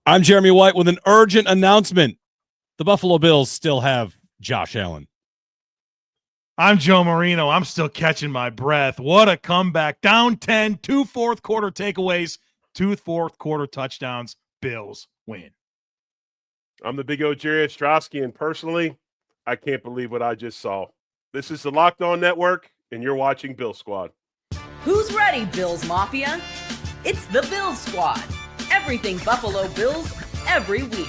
I'm Jeremy White with an urgent announcement. The Buffalo Bills still have Josh Allen. I'm Joe Marino. I'm still catching my breath. What a comeback. Down 10, 2 fourth quarter takeaways, 2 fourth quarter touchdowns. Bills win. I'm the big O Jerry Ostroski, and personally, I can't believe what I just saw. This is the Locked On Network, and you're watching Bill Squad. Who's ready, Bills Mafia? It's the Bills Squad. Everything Buffalo Bills, every week.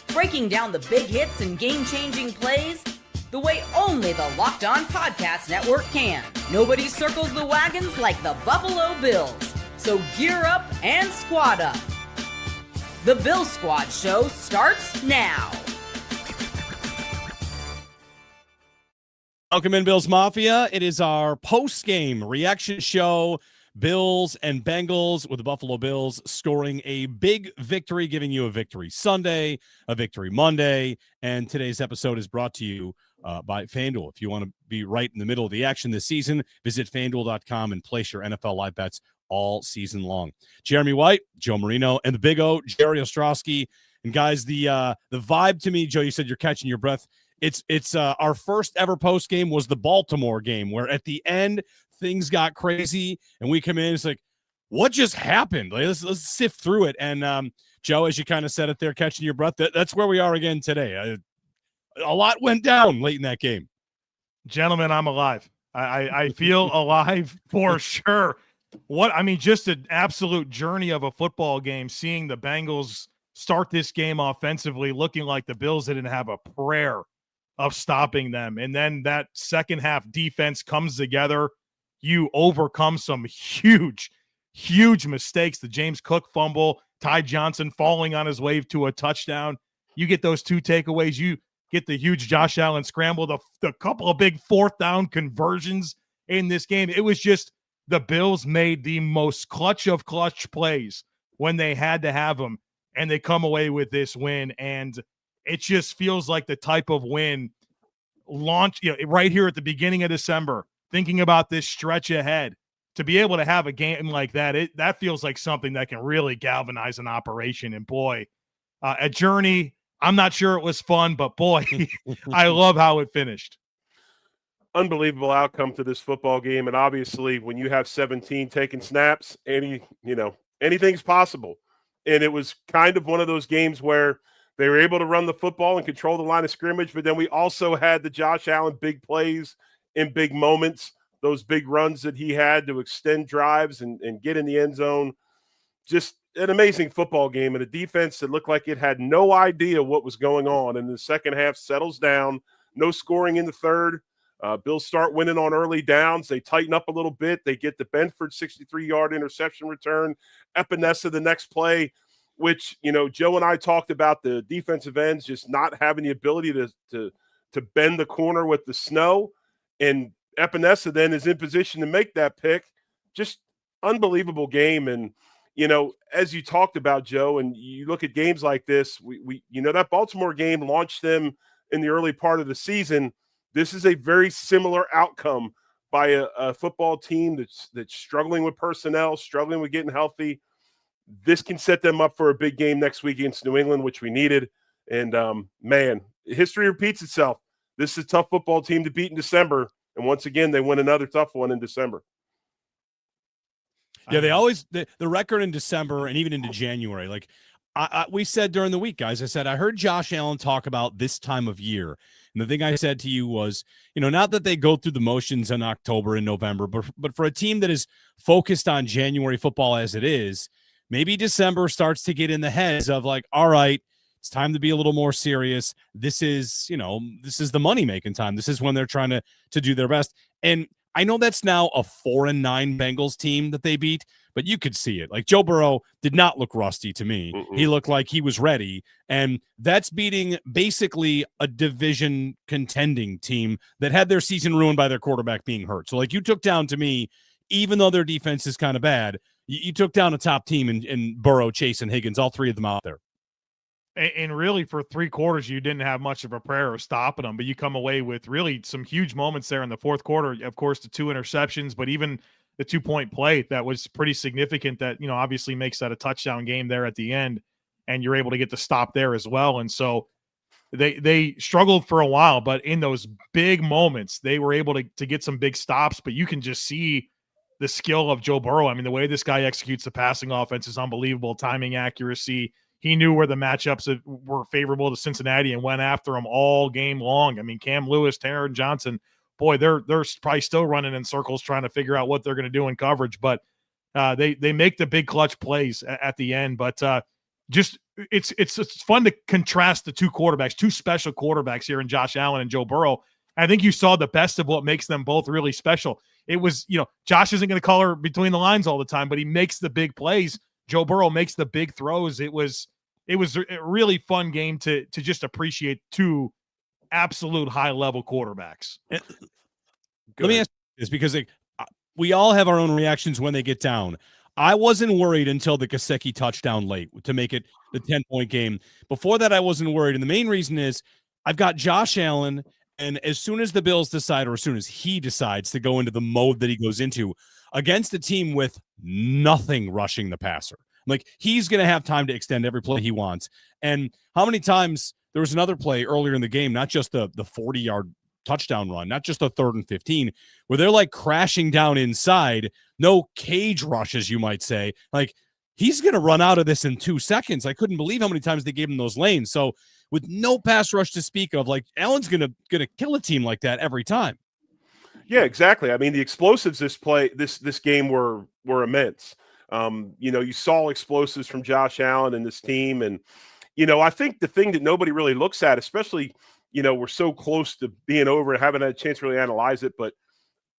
Breaking down the big hits and game-changing plays the way only the Locked On Podcast Network can. Nobody circles the wagons like the Buffalo Bills. So gear up and squad up. The Bills Squad show starts now. Welcome in, Bills Mafia. It is our post-game reaction show. Bills and Bengals, with the Buffalo Bills scoring a big victory, giving you a victory Sunday, a victory Monday, and today's episode is brought to you by FanDuel. If you want to be right in the middle of the action this season, visit FanDuel.com and place your NFL live bets all season long. Jeremy White, Joe Marino, and the Big O, Jerry Ostroski. And guys, the vibe to me, Joe, you said you're catching your breath. It's our first ever post game was the Baltimore game, where at the end things got crazy, and we come in. It's like, what just happened? Like, let's sift through it. And Joe, as you kind of said it there, catching your breath, that's where we are again today. A lot went down late in that game. Gentlemen, I'm alive. I feel alive for sure. Just an absolute journey of a football game, seeing the Bengals start this game offensively, looking like the Bills didn't have a prayer of stopping them. And then that second half defense comes together. You overcome some huge mistakes. The James Cook fumble, Ty Johnson falling on his way to a touchdown. You get those two takeaways. You get the huge Josh Allen scramble, the couple of big fourth down conversions in this game. It was just the Bills made the most clutch of clutch plays when they had to have them, and they come away with this win. And it just feels like the type of win right here at the beginning of December, thinking about this stretch ahead, to be able to have a game like that, that feels like something that can really galvanize an operation. And boy, a journey. I'm not sure it was fun, but boy, I love how it finished. Unbelievable outcome to this football game. And obviously when you have 17 taking snaps, anything's possible. And it was kind of one of those games where they were able to run the football and control the line of scrimmage, but then we also had the Josh Allen big plays in big moments, those big runs that he had to extend drives and get in the end zone. Just an amazing football game, and a defense that looked like it had no idea what was going on. And the second half settles down, no scoring in the third. Bills start winning on early downs. They tighten up a little bit. They get the Benford 63-yard interception return. Epinesa the next play, which, Joe and I talked about the defensive ends just not having the ability to bend the corner with the snow. And Epinesa then is in position to make that pick. Just unbelievable game. And, as you talked about, Joe, and you look at games like this, we that Baltimore game launched them in the early part of the season. This is a very similar outcome by a football team that's struggling with personnel, struggling with getting healthy. This can set them up for a big game next week against New England, which we needed. And, man, history repeats itself. This is a tough football team to beat in December. And once again, they win another tough one in December. Yeah, they always the record in December and even into January. Like we said during the week, guys, I heard Josh Allen talk about this time of year. And the thing I said to you was, not that they go through the motions in October and November, but for a team that is focused on January football as it is, maybe December starts to get in the heads of like, all right, it's time to be a little more serious. This is the money-making time. This is when they're trying to do their best. And I know that's now a 4-9 Bengals team that they beat, but you could see it. Like, Joe Burrow did not look rusty to me. He looked like he was ready, and that's beating basically a division contending team that had their season ruined by their quarterback being hurt. So, like, you took down, to me, even though their defense is kind of bad, you took down a top team in Burrow, Chase, and Higgins, all three of them out there. And really, for 3 quarters, you didn't have much of a prayer of stopping them, but you come away with really some huge moments there in the fourth quarter. Of course, the 2 interceptions, but even the 2-point play that was pretty significant that, obviously makes that a touchdown game there at the end. and you're able to get the stop there as well. And so they struggled for a while, but in those big moments, they were able to get some big stops. But you can just see the skill of Joe Burrow. I mean, the way this guy executes the passing offense is unbelievable. Timing, accuracy. He knew where the matchups were favorable to Cincinnati and went after them all game long. I mean, Cam Lewis, Taron Johnson, boy, they're probably still running in circles trying to figure out what they're going to do in coverage. But they make the big clutch plays at the end. But just it's fun to contrast the two special quarterbacks here in Josh Allen and Joe Burrow. I think you saw the best of what makes them both really special. It was, Josh isn't going to color between the lines all the time, but he makes the big plays. Joe Burrow makes the big throws. It was a really fun game to just appreciate two absolute high-level quarterbacks. Let me ask you this, because we all have our own reactions when they get down. I wasn't worried until the Gesicki touchdown late to make it the 10-point game. Before that, I wasn't worried. And the main reason is I've got Josh Allen, and as soon as the Bills decide, or as soon as he decides to go into the mode that he goes into against a team with nothing rushing the passer, like, he's going to have time to extend every play he wants. And how many times there was another play earlier in the game, not just the 40-yard touchdown run, not just a 3rd and 15, where they're like crashing down inside, no cage rush, as you might say. Like, he's going to run out of this in 2 seconds. I couldn't believe how many times they gave him those lanes. So with no pass rush to speak of, like, Allen's going to kill a team like that every time. Yeah, exactly. I mean, the explosives this game were immense. You saw explosives from Josh Allen and this team. And, I think the thing that nobody really looks at, especially, we're so close to being over and haven't had a chance to really analyze it, but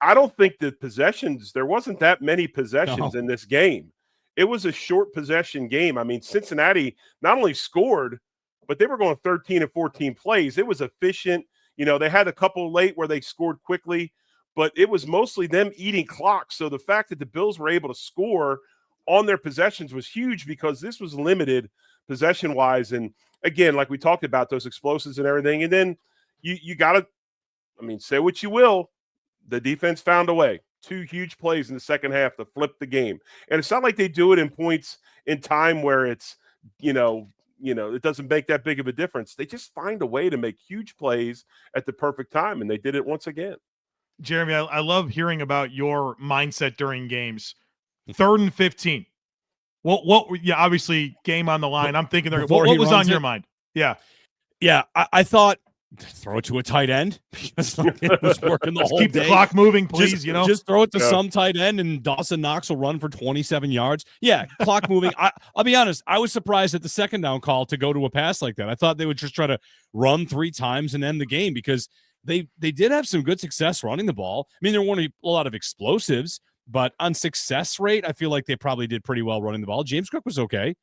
I don't think the possessions, there wasn't that many possessions in this game. It was a short possession game. I mean, Cincinnati not only scored, but they were going 13 and 14 plays. It was efficient. They had a couple late where they scored quickly, but it was mostly them eating clock. So the fact that the Bills were able to score on their possessions was huge, because this was limited possession-wise. And again, like we talked about, those explosives and everything. And then you got to, say what you will, the defense found a way. 2 huge plays in the second half to flip the game. And it's not like they do it in points in time where it's, it doesn't make that big of a difference. They just find a way to make huge plays at the perfect time, and they did it once again. Jeremy, I love hearing about your mindset during games. 3rd and 15. Obviously game on the line. I'm thinking what was on your mind? Yeah. Yeah. I thought throw it to a tight end, because it was working the whole keep day. The clock moving, please. Just throw it to some tight end, and Dawson Knox will run for 27 yards. Yeah. Clock moving. I'll be honest. I was surprised at the second down call to go to a pass like that. I thought they would just try to run 3 times and end the game, because they did have some good success running the ball. I mean, there weren't a lot of explosives, but on success rate, I feel like they probably did pretty well running the ball. James Cook was okay.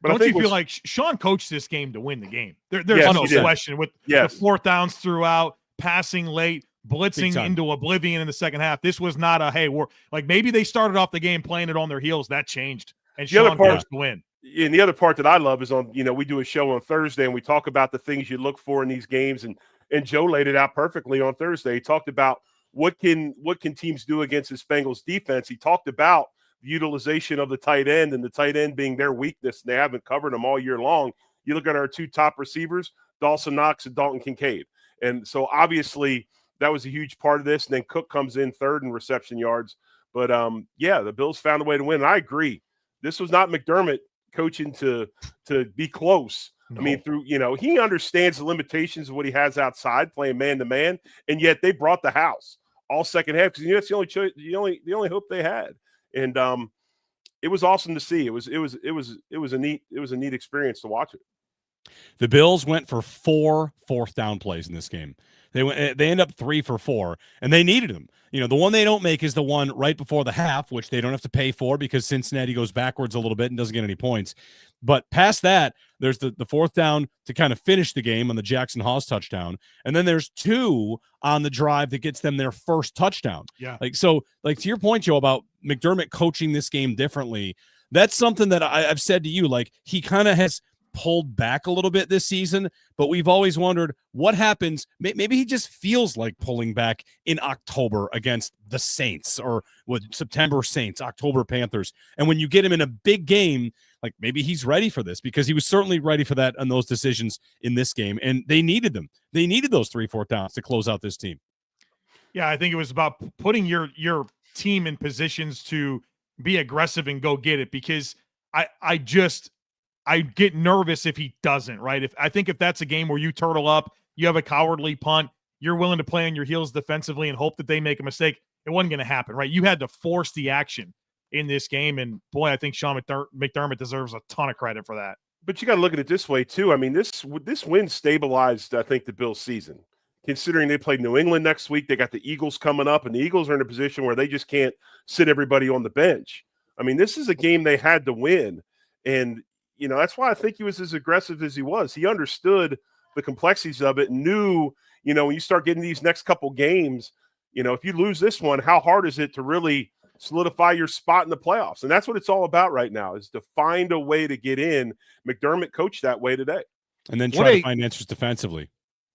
But don't you feel like Sean coached this game to win the game? There's no question with the 4th downs throughout, passing late, blitzing into oblivion in the second half. This was not we're like, maybe they started off the game playing it on their heels. That changed. And Sean coached to win. And the other part that I love is on, we do a show on Thursday and we talk about the things you look for in these games. And Joe laid it out perfectly on Thursday. He talked about what can teams do against this Bengals defense. He talked about the utilization of the tight end, and the tight end being their weakness. They haven't covered them all year long. You look at our 2 top receivers, Dawson Knox and Dalton Kincaid. And so obviously that was a huge part of this. And then Cook comes in 3rd in reception yards. But the Bills found a way to win. And I agree. This was not McDermott coaching to be close. No. I mean, he understands the limitations of what he has outside playing man-to-man, and yet they brought the house all second half, because that's the only choice, the only hope they had. And it was awesome to see. It was a neat experience to watch it. The Bills went for 4 4th down plays in this game. They end up 3 for 4, and they needed them. The one they don't make is the one right before the half, which they don't have to pay for because Cincinnati goes backwards a little bit and doesn't get any points. But past that, there's the 4th down to kind of finish the game on the Jackson Haas touchdown. And then there's 2 on the drive that gets them their first touchdown. Yeah. To your point, Joe, about McDermott coaching this game differently, that's something that I've said to you. Like, he kind of has pulled back a little bit this season, but we've always wondered what happens. Maybe he just feels like pulling back in October against the Saints, or with September Saints, October Panthers. And when you get him in a big game, like maybe he's ready for this, because he was certainly ready for that on those decisions in this game. And they needed them. They needed those 3-4 downs to close out this team. Yeah, I think it was about putting your team in positions to be aggressive and go get it, because I get nervous if he doesn't, right? I think if that's a game where you turtle up, you have a cowardly punt, you're willing to play on your heels defensively and hope that they make a mistake, it wasn't going to happen, right? You had to force the action in this game, and boy, I think Sean McDermott deserves a ton of credit for that. But you got to look at it this way too. I mean, this win stabilized, I think, the Bills' season. Considering they play New England next week, they got the Eagles coming up, and the Eagles are in a position where they just can't sit everybody on the bench. I mean, this is a game they had to win, and that's why I think he was as aggressive as he was. He understood the complexities of it, and knew, when you start getting these next couple games, if you lose this one, how hard is it to really solidify your spot in the playoffs? And that's what it's all about right now, is to find a way to get in. McDermott coached that way today. And then try to find answers defensively.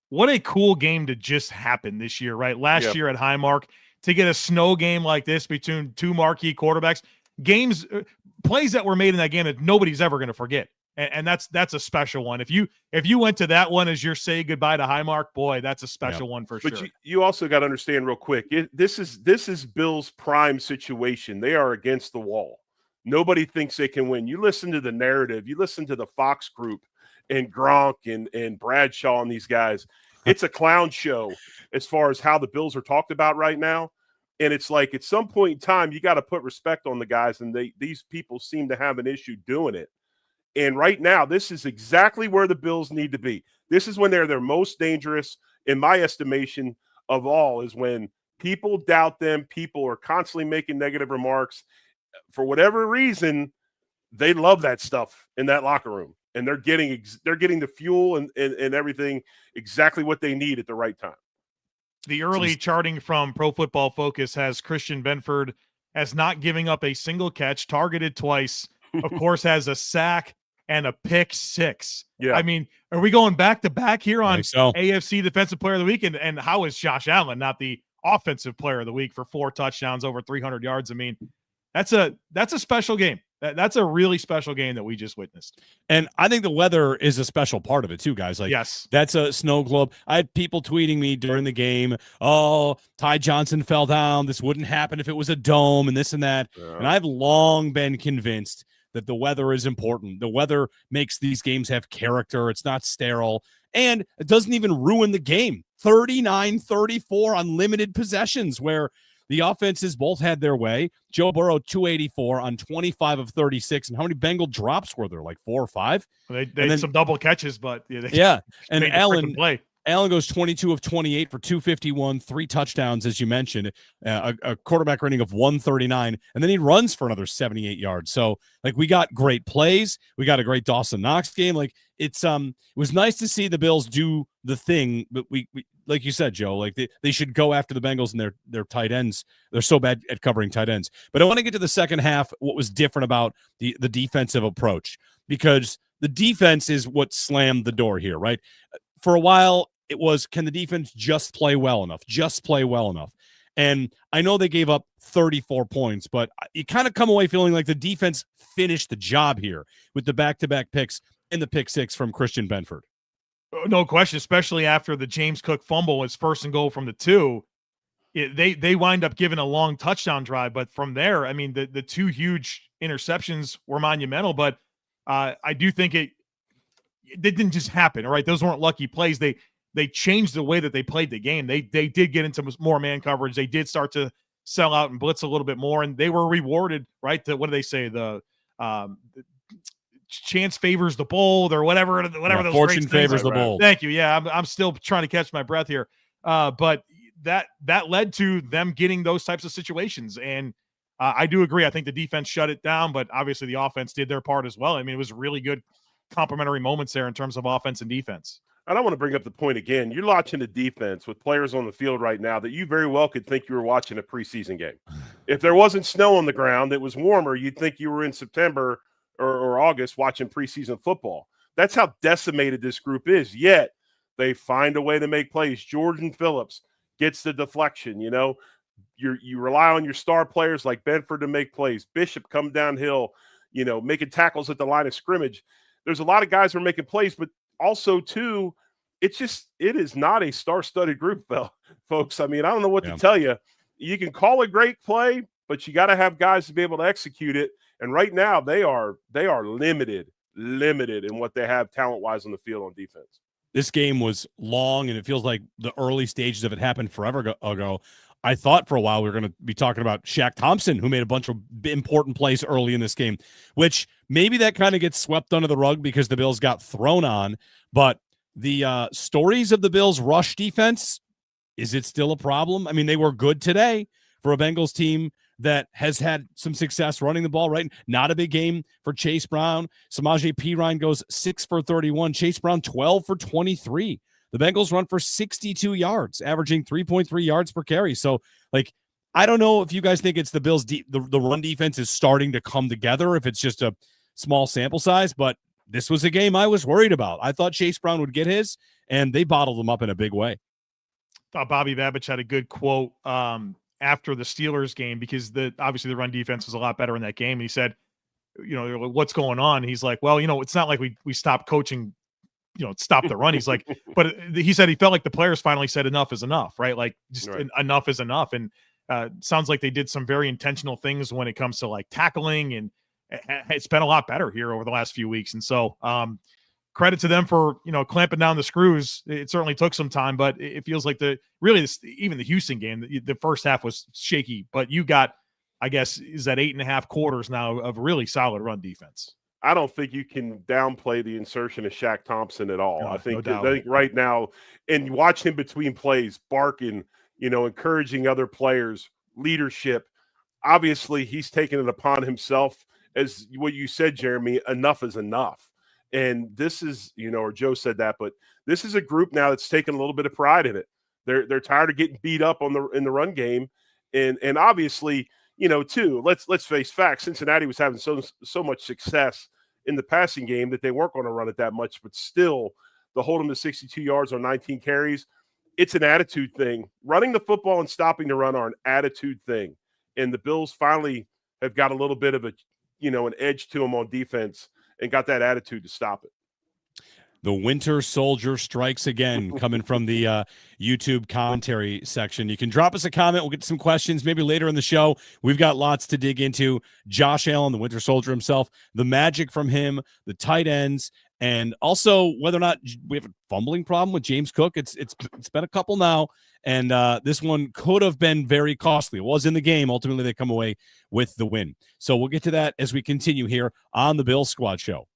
What a cool game to just happen this year, right? Last year at Highmark, to get a snow game like this between two marquee quarterbacks, plays that were made in that game that nobody's ever going to forget. And that's a special one. If you went to that one as your say goodbye to Highmark, boy, that's a special one for sure. But you also got to understand real quick, this is Bill's prime situation. They are against the wall. Nobody thinks they can win. You listen to the narrative, you listen to the Fox group and Gronk and Bradshaw and these guys. It's a clown show as far as how the Bills are talked about right now. And it's like, at some point in time, you got to put respect on the guys, and these people seem to have an issue doing it. And right now, this is exactly where the Bills need to be. This is when they're their most dangerous, in my estimation, of all, is when people doubt them, people are constantly making negative remarks. For whatever reason, they love that stuff in that locker room. And they're getting the fuel and everything, exactly what they need at the right time. The early charting from Pro Football Focus has Christian Benford as not giving up a single catch, targeted twice, of course, has a sack and a pick six. Yeah. I mean, are we going back to back here on so. AFC Defensive Player of the Week? And how is Josh Allen not the Offensive Player of the Week for 4 touchdowns, over 300 yards? I mean, that's a special game. That's a really special game that we just witnessed. And I think the weather is a special part of it too, guys. Like, yes, that's a snow globe. I had people tweeting me during the game, oh, Ty Johnson fell down. This wouldn't happen if it was a dome and this and that. Yeah. And I've long been convinced that the weather is important. The weather makes these games have character. It's not sterile. And it doesn't even ruin the game. 39-34 on limited possessions, where the offenses both had their way. Joe Burrow, 284 on 25 of 36. And how many Bengal drops were there? Like 4 or 5? They had some double catches, but And Allen goes 22 of 28 for 251, 3 touchdowns, as you mentioned, a quarterback rating of 139, and then he runs for another 78 yards. So, like, we got great plays. We got a great Dawson Knox game. Like, it was nice to see the Bills do the thing, but we like you said, Joe, like they should go after the Bengals and their tight ends. They're so bad at covering tight ends. But I want to get to the second half, what was different about the defensive approach, because the defense is what slammed the door here, right? For a while, it was, can the defense just play well enough? Just play well enough. And I know they gave up 34 points, but you kind of come away feeling like the defense finished the job here with the back-to-back picks and the pick six from Christian Benford. No question, especially after the James Cook fumble was 1st and goal from the 2. They wind up giving a long touchdown drive, but from there, I mean, the 2 huge interceptions were monumental, but I do think it didn't just happen, all right? Those weren't lucky plays. They changed the way that they played the game. They did get into more man coverage. They did start to sell out and blitz a little bit more, and they were rewarded, right? What do they say? The chance favors the bold, or whatever those fortune favors the bold. Thank you. Yeah, I'm still trying to catch my breath here. But that led to them getting those types of situations. And I do agree. I think the defense shut it down, but obviously the offense did their part as well. I mean, it was really good complementary moments there in terms of offense and defense. I don't want to bring up the point again. You're watching a defense with players on the field right now that you very well could think you were watching a preseason game. If there wasn't snow on the ground, it was warmer, you'd think you were in September or August watching preseason football. That's how decimated this group is. Yet they find a way to make plays. Jordan Phillips gets the deflection. You rely on your star players like Benford to make plays. Bishop come downhill, making tackles at the line of scrimmage. There's a lot of guys who are making plays, but also too, it is not a star-studded group, folks. I mean, I don't know what to tell you. You can call a great play, but you got to have guys to be able to execute it. And right now they are limited in what they have talent-wise on the field on defense. This game was long, and it feels like the early stages of it happened forever ago. I thought for a while we were going to be talking about Shaq Thompson, who made a bunch of important plays early in this game, which maybe that kind of gets swept under the rug because the Bills got thrown on. But the stories of the Bills' rush defense, is it still a problem? I mean, they were good today for a Bengals team that has had some success running the ball, right? Not a big game for Chase Brown. Samaje Perine goes 6 for 31. Chase Brown 12 for 23. The Bengals run for 62 yards, averaging 3.3 yards per carry. So, I don't know if you guys think it's the Bills' the run defense is starting to come together, if it's just a small sample size, but this was a game I was worried about. I thought Chase Brown would get his, and they bottled him up in a big way. Thought Bobby Babich had a good quote after the Steelers game, because obviously the run defense was a lot better in that game. And he said, what's going on? He's like, well, it's not like we stopped coaching, stop the run. He's like, but he said he felt like the players finally said enough is enough, right? Like enough is enough. And sounds like they did some very intentional things when it comes to tackling, and it's been a lot better here over the last few weeks. And so credit to them for, clamping down the screws. It certainly took some time, but it feels like even the Houston game, the first half was shaky, but you got, I guess, is that 8.5 quarters now of really solid run defense. I don't think you can downplay the insertion of Shaq Thompson at all. No, I think no right now, and watch him between plays, barking, encouraging other players, leadership. Obviously, he's taken it upon himself, as what you said, Jeremy, enough is enough. And this is, or Joe said that, but this is a group now that's taken a little bit of pride in it. They're tired of getting beat up in the run game. And obviously, too, let's face facts. Cincinnati was having so much success in the passing game that they weren't going to run it that much, but still to hold them to 62 yards on 19 carries, it's an attitude thing. Running the football and stopping the run are an attitude thing. And the Bills finally have got a little bit of an edge to them on defense and got that attitude to stop it. The Winter Soldier strikes again, coming from the YouTube commentary section. You can drop us a comment. We'll get some questions maybe later in the show. We've got lots to dig into. Josh Allen, the Winter Soldier himself, the magic from him, the tight ends, and also whether or not we have a fumbling problem with James Cook. It's been a couple now, and this one could have been very costly. It was in the game. Ultimately, they come away with the win. So we'll get to that as we continue here on the Bill Squad Show.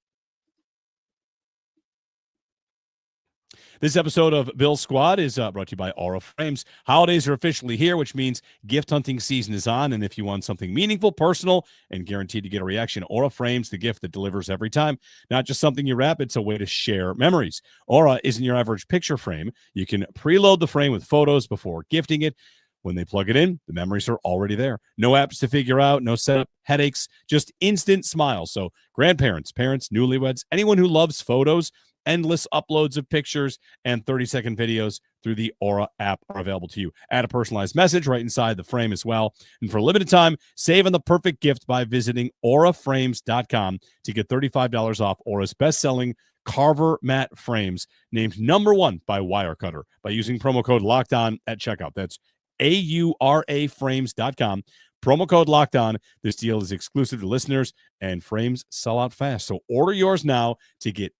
This episode of Bill Squad is brought to you by Aura Frames. Holidays are officially here, which means gift hunting season is on. And if you want something meaningful, personal, and guaranteed to get a reaction, Aura Frames, the gift that delivers every time. Not just something you wrap, it's a way to share memories. Aura isn't your average picture frame. You can preload the frame with photos before gifting it. When they plug it in, the memories are already there. No apps to figure out, no setup, headaches, just instant smiles. So grandparents, parents, newlyweds, anyone who loves photos, endless uploads of pictures and 30-second videos through the Aura app are available to you. Add a personalized message right inside the frame as well. And for a limited time, save on the perfect gift by visiting auraframes.com to get $35 off Aura's best-selling Carver matte frames, named #1 by Wirecutter, by using promo code LOCKEDON at checkout. That's auraframes.com. Promo code LOCKEDON. This deal is exclusive to listeners, and frames sell out fast. So order yours now to get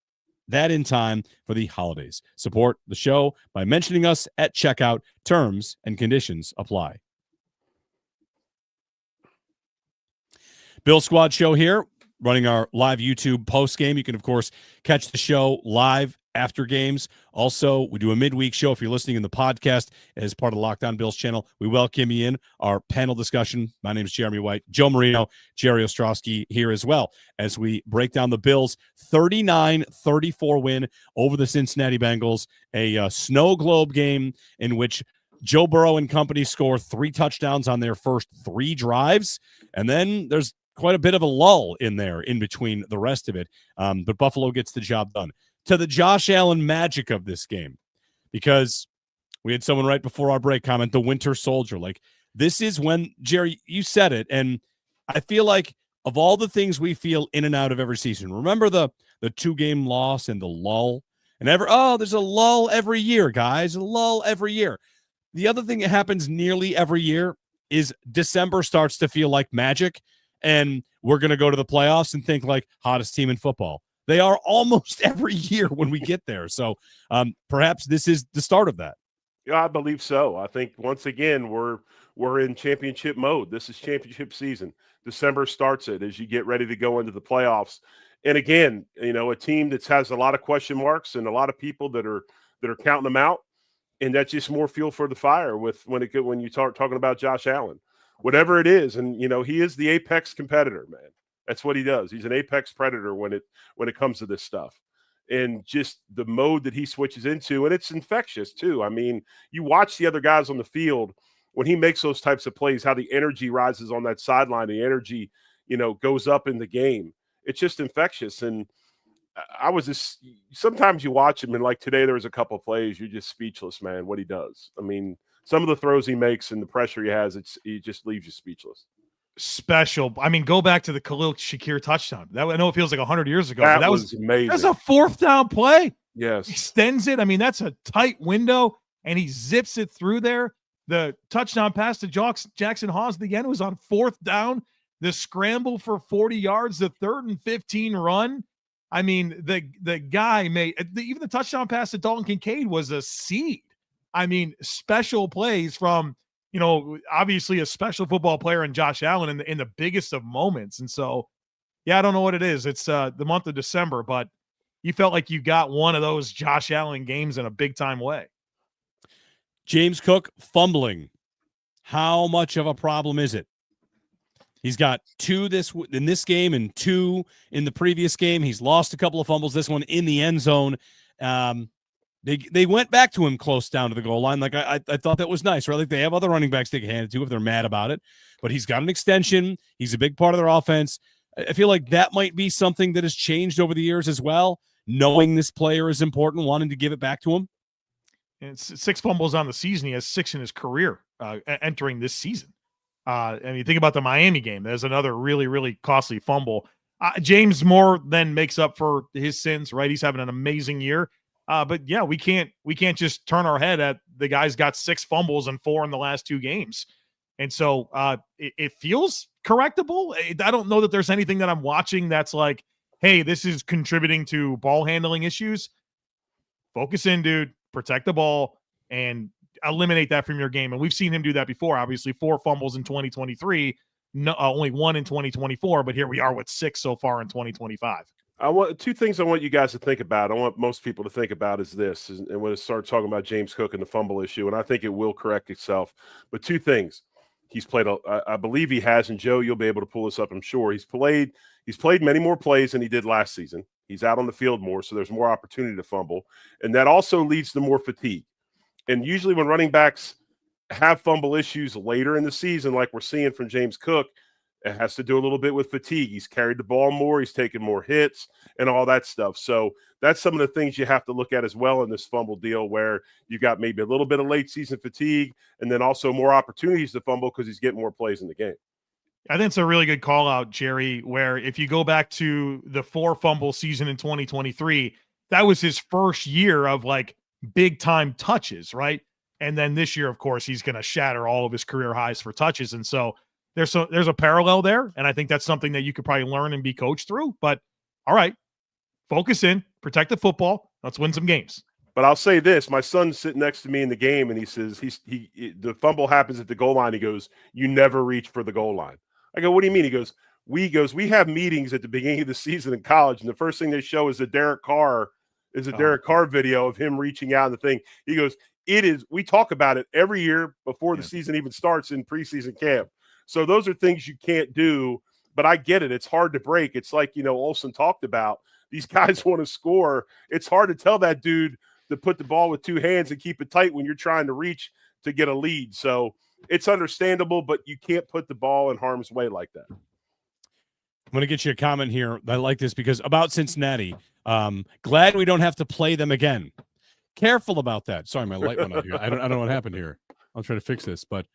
that in time for the holidays. Support the show by mentioning us at checkout. Terms and conditions apply. Bill Squad Show here, running our live YouTube post game. You can, of course, catch the show live after games. Also, we do a midweek show if you're listening in the podcast as part of the Locked On Bills channel. We welcome you in our panel discussion. My name is Jeremy White, Joe Marino, Jerry Ostroski here as well as we break down the Bills' 39-34 win over the Cincinnati Bengals, a snow globe game in which Joe Burrow and company score 3 touchdowns on their first 3 drives. And then there's quite a bit of a lull in there in between the rest of it. But Buffalo gets the job done. To the Josh Allen magic of this game, because we had someone right before our break comment, the Winter Soldier. Like, this is when, Jerry, you said it, and I feel like of all the things we feel in and out of every season, remember the 2-game loss and the lull? And there's a lull every year, guys, a lull every year. The other thing that happens nearly every year is December starts to feel like magic, and we're going to go to the playoffs and think like hottest team in football. They are almost every year when we get there. So perhaps this is the start of that. Yeah, I believe so. I think once again we're in championship mode. This is championship season. December starts it as you get ready to go into the playoffs. And again, a team that has a lot of question marks and a lot of people that are counting them out. And that's just more fuel for the fire when you start talking about Josh Allen, whatever it is. And he is the apex competitor, man. That's what he does. He's an apex predator when it comes to this stuff. And just the mode that he switches into, and it's infectious too. I mean, you watch the other guys on the field when he makes those types of plays, how the energy rises on that sideline, the energy, goes up in the game. It's just infectious. And sometimes you watch him, and like today, there was a couple of plays, you're just speechless, man, what he does. I mean, some of the throws he makes and the pressure he has, he just leaves you speechless. Special. I mean, go back to the Khalil Shakir touchdown. I know it feels like 100 years ago. That but was amazing. That's a 4th down play. Yes. Extends it. I mean, that's a tight window, and he zips it through there. The touchdown pass to Jackson Hawes at the end was on 4th down. The scramble for 40 yards, the 3rd and 15 run. I mean, the guy made even the touchdown pass to Dalton Kincaid was a seed. I mean, special plays from, obviously a special football player in Josh Allen in the biggest of moments. And so, yeah, I don't know what it is. It's the month of December, but you felt like you got one of those Josh Allen games in a big time way. James Cook fumbling. How much of a problem is it? He's got 2 in this game and 2 in the previous game. He's lost a couple of fumbles, this one in the end zone. They went back to him close down to the goal line. Like I thought that was nice, right? Like they have other running backs they can hand it to if they're mad about it. But he's got an extension. He's a big part of their offense. I feel like that might be something that has changed over the years as well, knowing this player is important, wanting to give it back to him. And it's 6 fumbles on the season. He has 6 in his career entering this season. I mean, think about the Miami game. There's another really, really costly fumble. James more than makes up for his sins, right? He's having an amazing year. But yeah, we can't just turn our head at the guy's got 6 fumbles and 4 in the last 2 games. And so it feels correctable. I don't know that there's anything that I'm watching that's like, hey, this is contributing to ball handling issues. Focus in, dude, protect the ball and eliminate that from your game. And we've seen him do that before. Obviously 4 fumbles in 2023, only 1 in 2024, but here we are with 6 so far in 2025. I want 2 things I want you guys to think about. I want most people to think about is this, and when it starts talking about James Cook and the fumble issue, and I think it will correct itself. But 2 things. He's played, I believe he has, and Joe, you'll be able to pull this up, I'm sure. He's played many more plays than he did last season. He's out on the field more, so there's more opportunity to fumble. And that also leads to more fatigue. And usually when running backs have fumble issues later in the season, like we're seeing from James Cook, it has to do a little bit with fatigue. He's carried the ball more. He's taken more hits and all that stuff. So that's some of the things you have to look at as well in this fumble deal, where you got maybe a little bit of late season fatigue and then also more opportunities to fumble because he's getting more plays in the game. I think it's a really good call out, Jerry, where if you go back to the 4 fumble season in 2023, that was his first year of like big time touches, right? And then this year, of course, he's going to shatter all of his career highs for touches. And so there's a parallel there. And I think that's something that you could probably learn and be coached through. But all right, focus in, protect the football. Let's win some games. But I'll say this, my son's sitting next to me in the game, and he says the fumble happens at the goal line. He goes, "You never reach for the goal line." I go, "What do you mean?" He goes, we have meetings at the beginning of the season in college, and the first thing they show is Derek Carr video of him reaching out in the thing. He goes, we talk about it every year before the season even starts in preseason camp. So those are things you can't do, but I get it. It's hard to break. It's like, Olsen talked about. These guys want to score. It's hard to tell that dude to put the ball with 2 hands and keep it tight when you're trying to reach to get a lead. So it's understandable, but you can't put the ball in harm's way like that. I'm going to get you a comment here. I like this because about Cincinnati. Glad we don't have to play them again. Careful about that. Sorry, my light went out here. I don't know what happened here. I'll try to fix this, but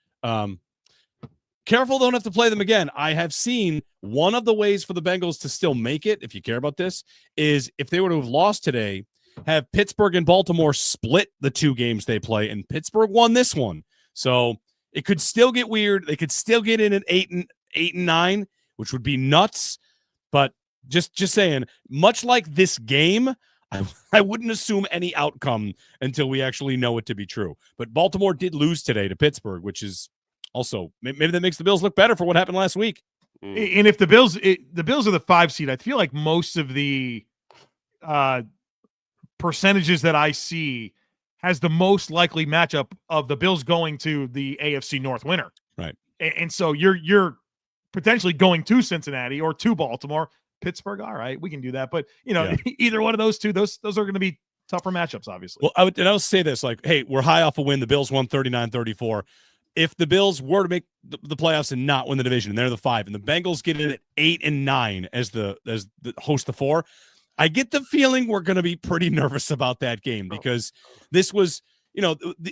careful, don't have to play them again. I have seen one of the ways for the Bengals to still make it, if you care about this, is if they were to have lost today, have Pittsburgh and Baltimore split the 2 games they play, and Pittsburgh won this one. So it could still get weird. They could still get in at 8-9, which would be nuts. But just saying, much like this game, I wouldn't assume any outcome until we actually know it to be true. But Baltimore did lose today to Pittsburgh, which is also maybe that makes the Bills look better for what happened last week. And if the Bills are the 5 seed, I feel like most of the percentages that I see has the most likely matchup of the Bills going to the AFC North winner. Right. And so you're potentially going to Cincinnati or to Baltimore. Pittsburgh, all right, we can do that. But, either one of those two, those are going to be tougher matchups, obviously. Well, I would say this, like, hey, we're high off a win. The Bills won 39-34. If the Bills were to make the playoffs and not win the division, and they're the 5, and the Bengals get in at 8-9 as the host the 4, I get the feeling we're going to be pretty nervous about that game because this was,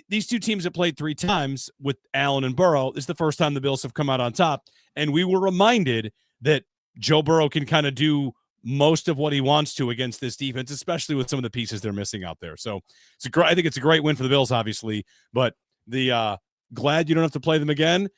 these 2 teams have played 3 times with Allen and Burrow. This is the first time the Bills have come out on top, and we were reminded that Joe Burrow can kind of do most of what he wants to against this defense, especially with some of the pieces they're missing out there. So I think it's a great win for the Bills, obviously, but glad you don't have to play them again.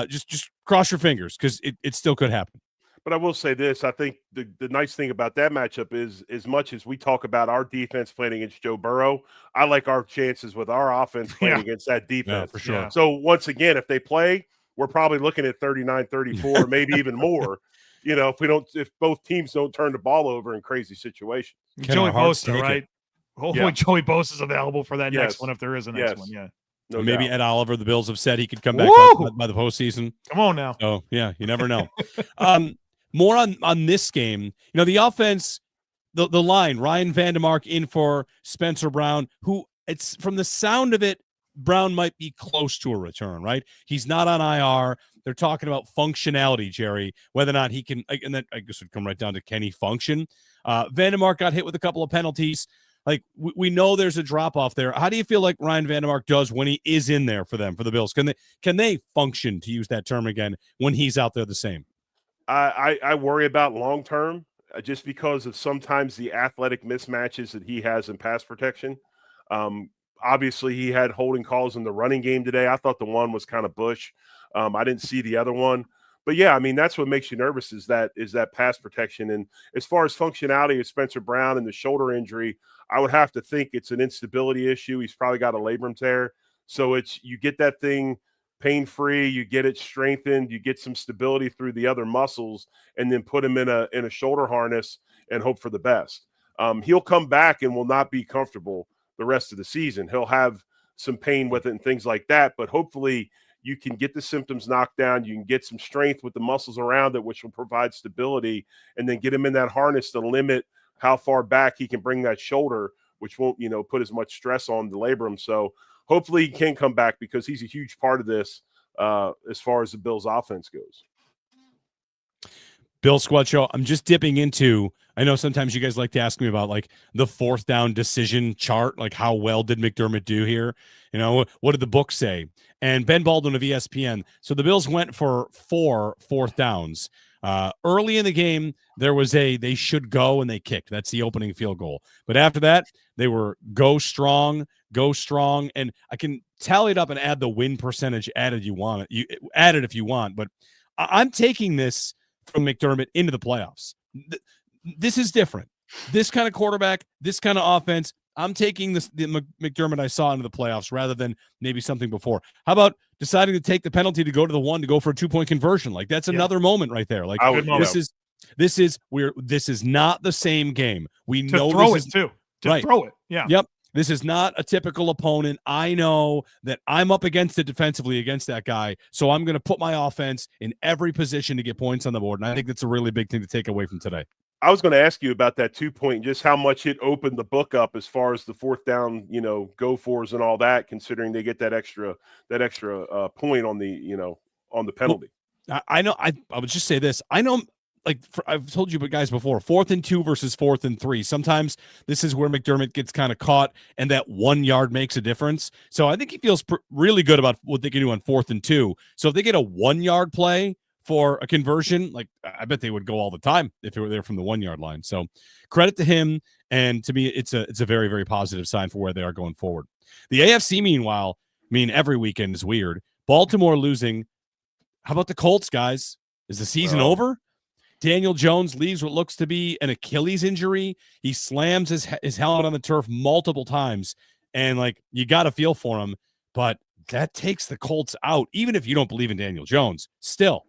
Just cross your fingers because it still could happen. But I will say this. I think the nice thing about that matchup is as much as we talk about our defense playing against Joe Burrow, I like our chances with our offense playing against that defense. Yeah, for sure. So once again, if they play, we're probably looking at 39-34, maybe even more. If both teams don't turn the ball over in crazy situations. Joey Bosa, right? Hopefully Joey Bosa is available for that next one if there is a next one. Yeah. No maybe doubt. Ed Oliver, the Bills have said he could come back by the postseason. Come on now. Oh, yeah, you never know. More on this game. The offense, the line, Ryan Vandermark in for Spencer Brown, who it's from the sound of it, Brown might be close to a return, right? He's not on IR. They're talking about functionality, Jerry, whether or not he can, and that I guess would come right down to can he function? Vandermark got hit with a couple of penalties. Like we know there's a drop off there. How do you feel like Ryan Vandermark does when he is in there for them, for the Bills? Can they function, to use that term again, when he's out there the same? I worry about long term just because of sometimes the athletic mismatches that he has in pass protection. Obviously, he had holding calls in the running game today. I thought the one was kind of Bush. I didn't see the other one. But, yeah, I mean, that's what makes you nervous is that pass protection. And as far as functionality of Spencer Brown and the shoulder injury, I would have to think it's an instability issue. He's probably got a labrum tear. So you get that thing pain-free, you get it strengthened, you get some stability through the other muscles, and then put him in a shoulder harness and hope for the best. He'll come back and will not be comfortable the rest of the season. He'll have some pain with it and things like that, but hopefully you can get the symptoms knocked down. You can get some strength with the muscles around it, which will provide stability, and then get him in that harness to limit how far back he can bring that shoulder, which won't, put as much stress on the labrum. So hopefully he can come back because he's a huge part of this as far as the Bills offense goes. Bill Squad Show, I'm just dipping into, I know sometimes you guys like to ask me about like the 4th down decision chart, like how well did McDermott do here? What did the book say? And Ben Baldwin of ESPN. So the Bills went for 4 fourth downs. Early in the game, there was they should go and they kicked. That's the opening field goal. But after that, they were go strong. And I can tally it up and add the win percentage added you add it if you want. But I'm taking this from McDermott into the playoffs. This is different. This kind of quarterback, this kind of offense, I'm taking the McDermott I saw into the playoffs rather than maybe something before. How about deciding to take the penalty to go to the 1 to go for a 2-point conversion? Like that's another moment right there. Like this is not the same game. We know throw it too. Throw it. Yeah. Yep. This is not a typical opponent. I know that I'm up against it defensively against that guy, so I'm going to put my offense in every position to get points on the board, and I think that's a really big thing to take away from today. I was going to ask you about that 2-point, just how much it opened the book up as far as the 4th down, go fors and all that, considering they get that extra point on the, on the penalty. I know. I would just say this. I know I've told you guys before, 4th and 2 versus 4th and 3. Sometimes this is where McDermott gets kind of caught, and that 1 yard makes a difference. So I think he feels really good about what they can do on 4th and 2. So if they get a 1 yard play for a conversion, like I bet they would go all the time if they were there from the 1 yard line. So credit to him, and to me, it's a very, very positive sign for where they are going forward. The AFC, meanwhile, every weekend is weird. Baltimore losing. How about the Colts, guys? Is the season over? Daniel Jones leaves what looks to be an Achilles injury. He slams his helmet on the turf multiple times, and you got to feel for him. But that takes the Colts out, even if you don't believe in Daniel Jones. Still,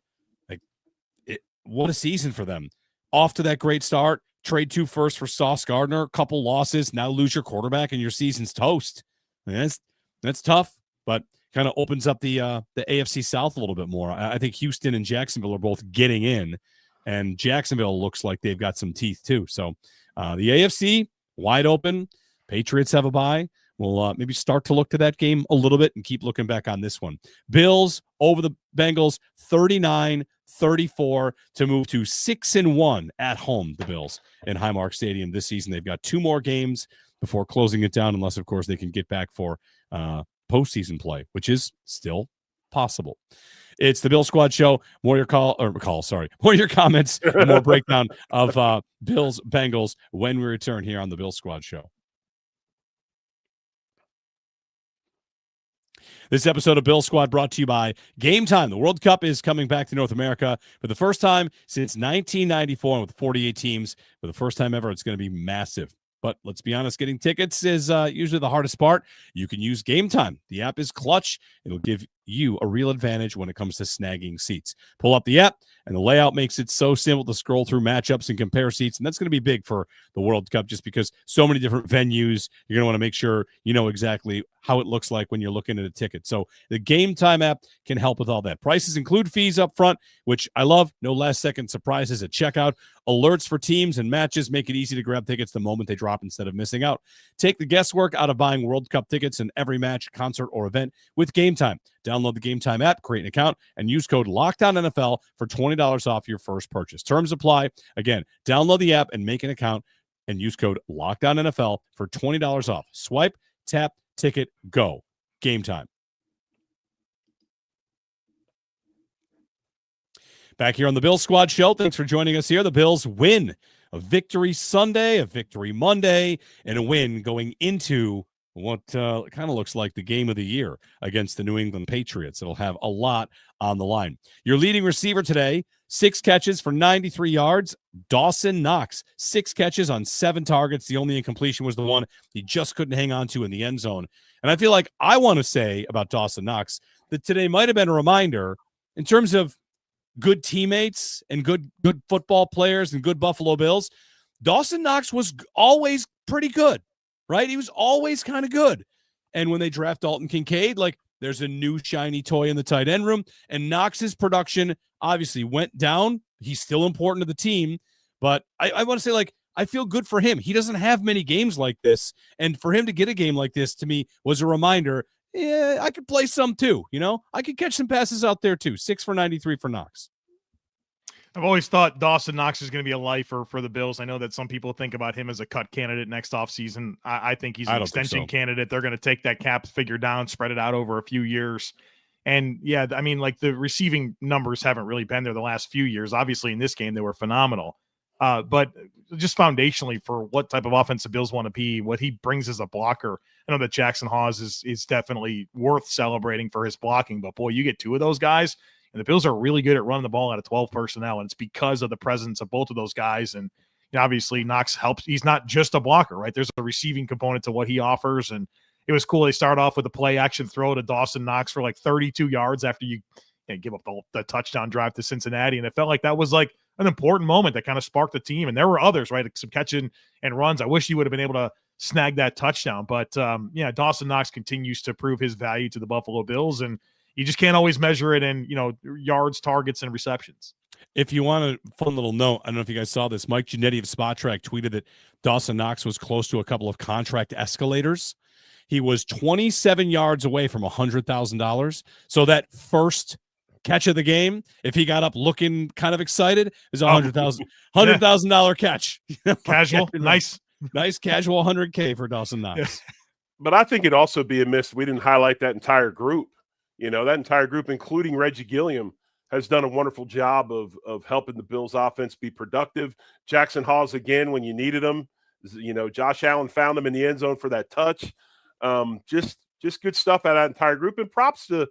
what a season for them. Off to that great start. Trade 2 firsts for Sauce Gardner. A couple losses. Now lose your quarterback, and your season's toast. That's tough, but kind of opens up the AFC South a little bit more. I think Houston and Jacksonville are both getting in, and Jacksonville looks like they've got some teeth too. So the AFC wide open. Patriots have a bye. We'll maybe start to look to that game a little bit and keep looking back on this one. Bills over the Bengals, 39-34 to move to 6-1 at home, the Bills in Highmark Stadium this season. They've got 2 more games before closing it down, unless, of course, they can get back for postseason play, which is still possible. It's the Bill Squad Show. More your comments and more breakdown of Bills Bengals when we return here on the Bill Squad Show. This episode of Bill Squad brought to you by Game Time. The World Cup is coming back to North America for the first time since 1994 with 48 teams. For the first time ever, it's going to be massive. But let's be honest, getting tickets is usually the hardest part. You can use Game Time. The app is clutch. It'll give you a real advantage when it comes to snagging seats. Pull up the app, and the layout makes it so simple to scroll through matchups and compare seats. And that's going to be big for the World Cup just because so many different venues. You're going to want to make sure you know exactly how it looks like when you're looking at a ticket. So the Game Time app can help with all that. Prices include fees up front, which I love. No last-second surprises at checkout. Alerts for teams and matches make it easy to grab tickets the moment they drop instead of missing out. Take the guesswork out of buying World Cup tickets in every match, concert, or event with Game Time. Download the Game Time app, create an account, and use code LOCKDOWNNFL for $20 off your first purchase. Terms apply. Again, download the app and make an account and use code LOCKDOWNNFL for $20 off. Swipe, tap, ticket, go. Game Time. Back here on the Bill Squad Show. Thanks for joining us here. The Bills win. A victory Sunday, a victory Monday, and a win going into what kind of looks like the game of the year against the New England Patriots. It'll have a lot on the line. Your leading receiver today, 6 catches for 93 yards. Dawson Knox, 6 catches on 7 targets. The only incompletion was the one he just couldn't hang on to in the end zone. And I feel like I want to say about Dawson Knox that today might have been a reminder in terms of good teammates and good football players and good Buffalo Bills. Dawson Knox was always pretty good, right? He was always kind of good. And when they draft Dalton Kincaid, there's a new shiny toy in the tight end room. And Knox's production obviously went down. He's still important to the team. But I want to say, I feel good for him. He doesn't have many games like this. And for him to get a game like this, to me, was a reminder, yeah, I could play some too. I could catch some passes out there too. 6 for 93 for Knox. I've always thought Dawson Knox is going to be a lifer for the Bills. I know that some people think about him as a cut candidate next offseason. I think he's an extension candidate. They're going to take that cap figure down, spread it out over a few years. And yeah, the receiving numbers haven't really been there the last few years. Obviously in this game, they were phenomenal. But just foundationally for what type of offensive Bills want to be, what he brings as a blocker. I know that Jackson Hawes is definitely worth celebrating for his blocking, but boy, you get 2 of those guys. And the Bills are really good at running the ball out of 12 personnel, and it's because of the presence of both of those guys. And obviously, Knox helps. He's not just a blocker, right? There's a receiving component to what he offers, and it was cool. They start off with a play-action throw to Dawson Knox for 32 yards after you give up the touchdown drive to Cincinnati, and it felt like that was an important moment that kind of sparked the team. And there were others, right? Some catching and runs. I wish he would have been able to snag that touchdown, but Dawson Knox continues to prove his value to the Buffalo Bills, and you just can't always measure it in, yards, targets, and receptions. If you want a fun little note, I don't know if you guys saw this. Mike Giannetti of Spot Track tweeted that Dawson Knox was close to a couple of contract escalators. He was 27 yards away from $100,000. So that first catch of the game, if he got up looking kind of excited, is $100,000 catch. Casual, nice casual $100K for Dawson Knox. Yeah. But I think it'd also be a miss. We didn't highlight that entire group. That entire group, including Reggie Gilliam, has done a wonderful job of helping the Bills offense be productive. Jackson Hawes, again, when you needed him, Josh Allen found him in the end zone for that touch. Just good stuff out of that entire group. And props to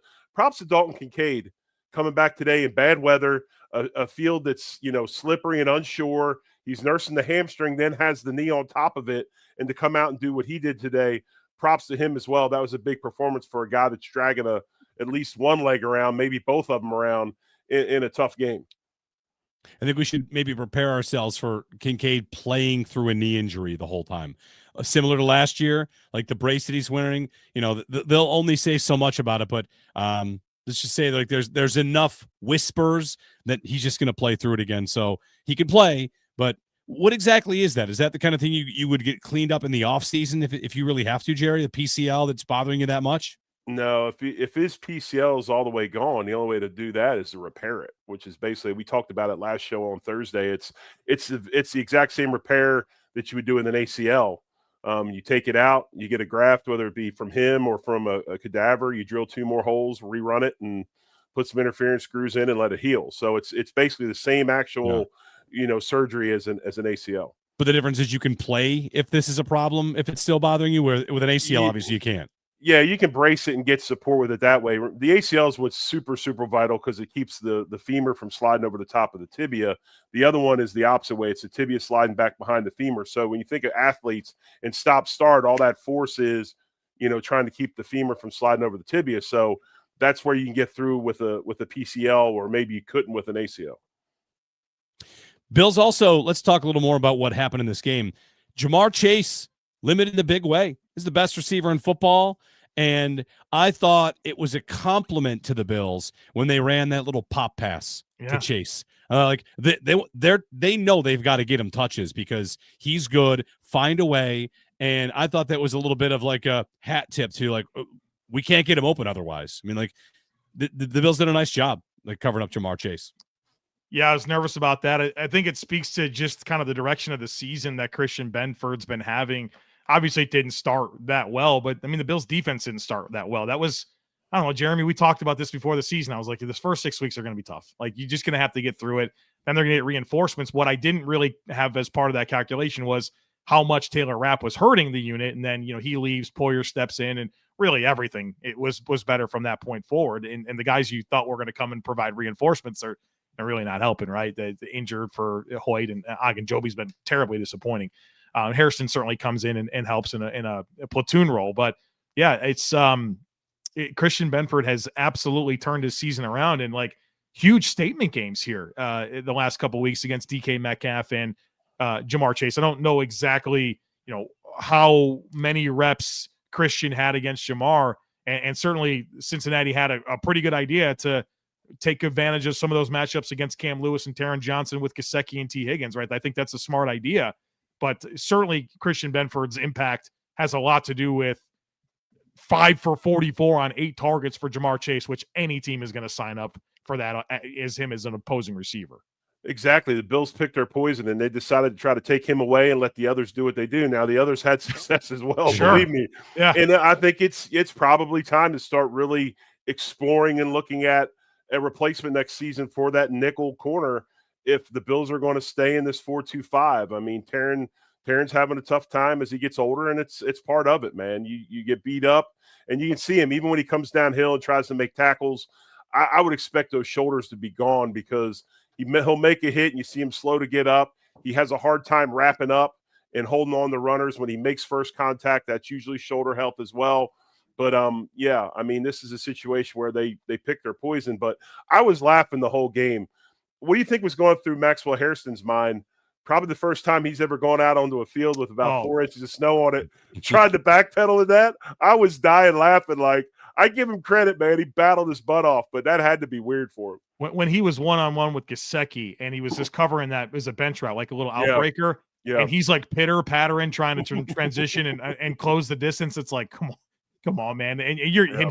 Dalton Kincaid coming back today in bad weather, a field that's, slippery and unsure. He's nursing the hamstring, then has the knee on top of it. And to come out and do what he did today, props to him as well. That was a big performance for a guy that's dragging at least one leg around, maybe both of them around in a tough game. I think we should maybe prepare ourselves for Kincaid playing through a knee injury the whole time. Similar to last year, like the brace that he's wearing, they'll only say so much about it, but let's just say like there's enough whispers that he's just going to play through it again. So he can play, but what exactly is that? Is that the kind of thing you would get cleaned up in the offseason if you really have to, Jerry, the PCL that's bothering you that much? No, if his PCL is all the way gone, the only way to do that is to repair it, which is basically, we talked about it last show on Thursday. It's the exact same repair that you would do in an ACL. You take it out, you get a graft, whether it be from him or from a cadaver. You drill 2 more holes, rerun it, and put some interference screws in and let it heal. So it's basically the same actual surgery as an ACL. But the difference is you can play if this is a problem, if it's still bothering you. Where with an ACL, obviously you can't. Yeah, you can brace it and get support with it that way. The ACL is what's super, super vital because it keeps the femur from sliding over the top of the tibia. The other one is the opposite way. It's the tibia sliding back behind the femur. So when you think of athletes and stop-start, all that force is, trying to keep the femur from sliding over the tibia. So that's where you can get through with a PCL, or maybe you couldn't with an ACL. Bills also, let's talk a little more about what happened in this game. Jamar Chase, limited in a big way. He's the best receiver in football. And I thought it was a compliment to the Bills when they ran that little pop pass to Chase. They know they've got to get him touches because he's good, find a way. And I thought that was a little bit of like a hat tip to like, we can't get him open otherwise. I mean, like the Bills did a nice job like covering up Jamar Chase. Yeah, I was nervous about that. I think it speaks to just kind of the direction of the season that Christian Benford's been having. Obviously, it didn't start that well, but I mean, the Bills' defense didn't start that well. That was, I don't know, Jeremy, we talked about this before the season. I was like, this first 6 weeks are going to be tough. Like, you're just going to have to get through it. Then they're going to get reinforcements. What I didn't really have as part of that calculation was how much Taylor Rapp was hurting the unit. And then, he leaves, Poyer steps in, and really everything it was better from that point forward. And the guys you thought were going to come and provide reinforcements are really not helping, right? The injured for Hoyt and Ogunjobi's been terribly disappointing. Harrison certainly comes in and helps in a platoon role, but yeah, it's Christian Benford has absolutely turned his season around, and like huge statement games here the last couple of weeks against DK Metcalf and Jamar Chase. I don't know exactly how many reps Christian had against Jamar, and certainly Cincinnati had a pretty good idea to take advantage of some of those matchups against Cam Lewis and Taron Johnson with Gesicki and T. Higgins, right? I think that's a smart idea. But certainly Christian Benford's impact has a lot to do with 5 for 44 on 8 targets for Jamar Chase, which any team is going to sign up for that as him as an opposing receiver. Exactly. The Bills picked their poison, and they decided to try to take him away and let the others do what they do. Now, the others had success as well, Sure. Believe me. Yeah. And I think it's probably time to start really exploring and looking at a replacement next season for that nickel corner if the Bills are going to stay in this 4-2-5. I mean, Taron's having a tough time as he gets older, and it's part of it, man. You get beat up, and you can see him even when he comes downhill and tries to make tackles. I would expect those shoulders to be gone because he'll make a hit, and you see him slow to get up. He has a hard time wrapping up and holding on to runners when he makes first contact. That's usually shoulder health as well. But, yeah, I mean, this is a situation where they pick their poison. But I was laughing the whole game. What do you think was going through Maxwell Hairston's mind? Probably the first time he's ever gone out onto a field with about 4 inches of snow on it, tried to backpedal in that. I was dying laughing. Like, I give him credit, man. He battled his butt off, but that had to be weird for him. When he was one-on-one with Gesicki and he was just covering that as a bench route, like a little outbreaker, and he's like pitter-pattering, trying to transition and close the distance. It's like, come on, man. And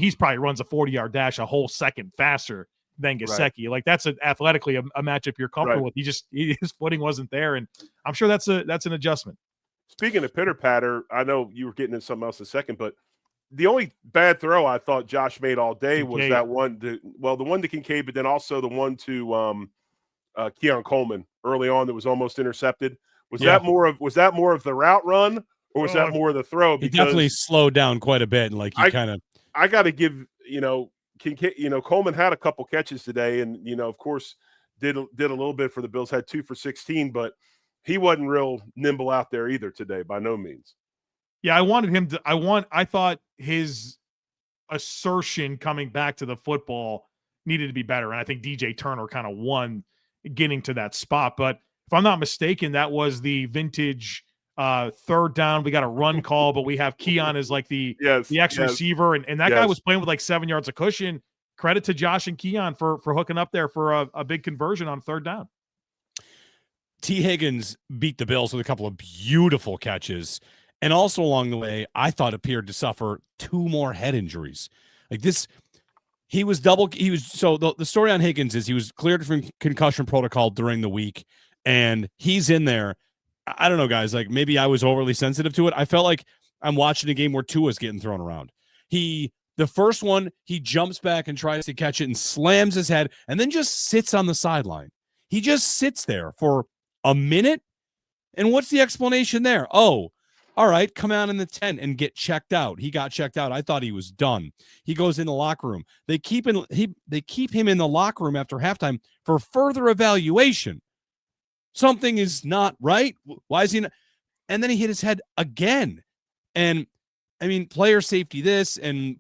he's probably runs a 40-yard dash a whole second faster than Gesicki. Like that's athletically a matchup you're comfortable with. His footing wasn't there, and I'm sure that's an adjustment. Speaking of pitter patter, I know you were getting into something else in a second, but the only bad throw I thought Josh made all day was that one. The one to Kincaid, but then also the one to Keon Coleman early on that was almost intercepted. Was that more of the route run, or was that more of the throw? He definitely slowed down quite a bit, and I got to give Kincaid, Coleman had a couple catches today, and of course did a little bit for the Bills. Had 2 for 16, but he wasn't real nimble out there either today, by no means. Yeah, I wanted him to. I thought his assertion coming back to the football needed to be better, and I think DJ Turner kind of won getting to that spot. But if I'm not mistaken, that was the vintage third down. We got a run call, but we have Keon as like the X receiver, and that guy was playing with like 7 yards of cushion. Credit to Josh and Keon for hooking up there for a big conversion on third down. T. Higgins beat the Bills with a couple of beautiful catches. And also along the way, I thought appeared to suffer 2 more head injuries. Like this, so the story on Higgins is he was cleared from concussion protocol during the week, and he's in there. I don't know, guys, like maybe I was overly sensitive to it. I felt like I'm watching a game where Tua's getting thrown around. The first one, he jumps back and tries to catch it and slams his head and then just sits on the sideline. He just sits there for a minute. And what's the explanation there? Oh, all right, come out in the tent and get checked out. He got checked out. I thought he was done. He goes in the locker room. They keep him in the locker room after halftime for further evaluation. Something is not right. Why is he not? And then he hit his head again. And I mean, player safety this, and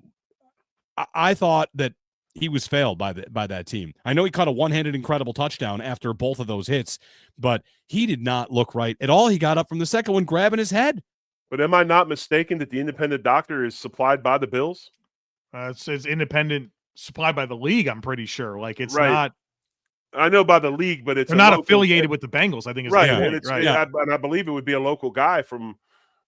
I thought that he was failed by that team. I know he caught a one-handed incredible touchdown after both of those hits, but he did not look right at all. He got up from the second one grabbing his head. But am I not mistaken that the independent doctor is supplied by the Bills? It's independent, supplied by the league, I'm pretty sure. Like it's not. I know by the league, but they're not affiliated with the Bengals. I think it's right. And I believe it would be a local guy from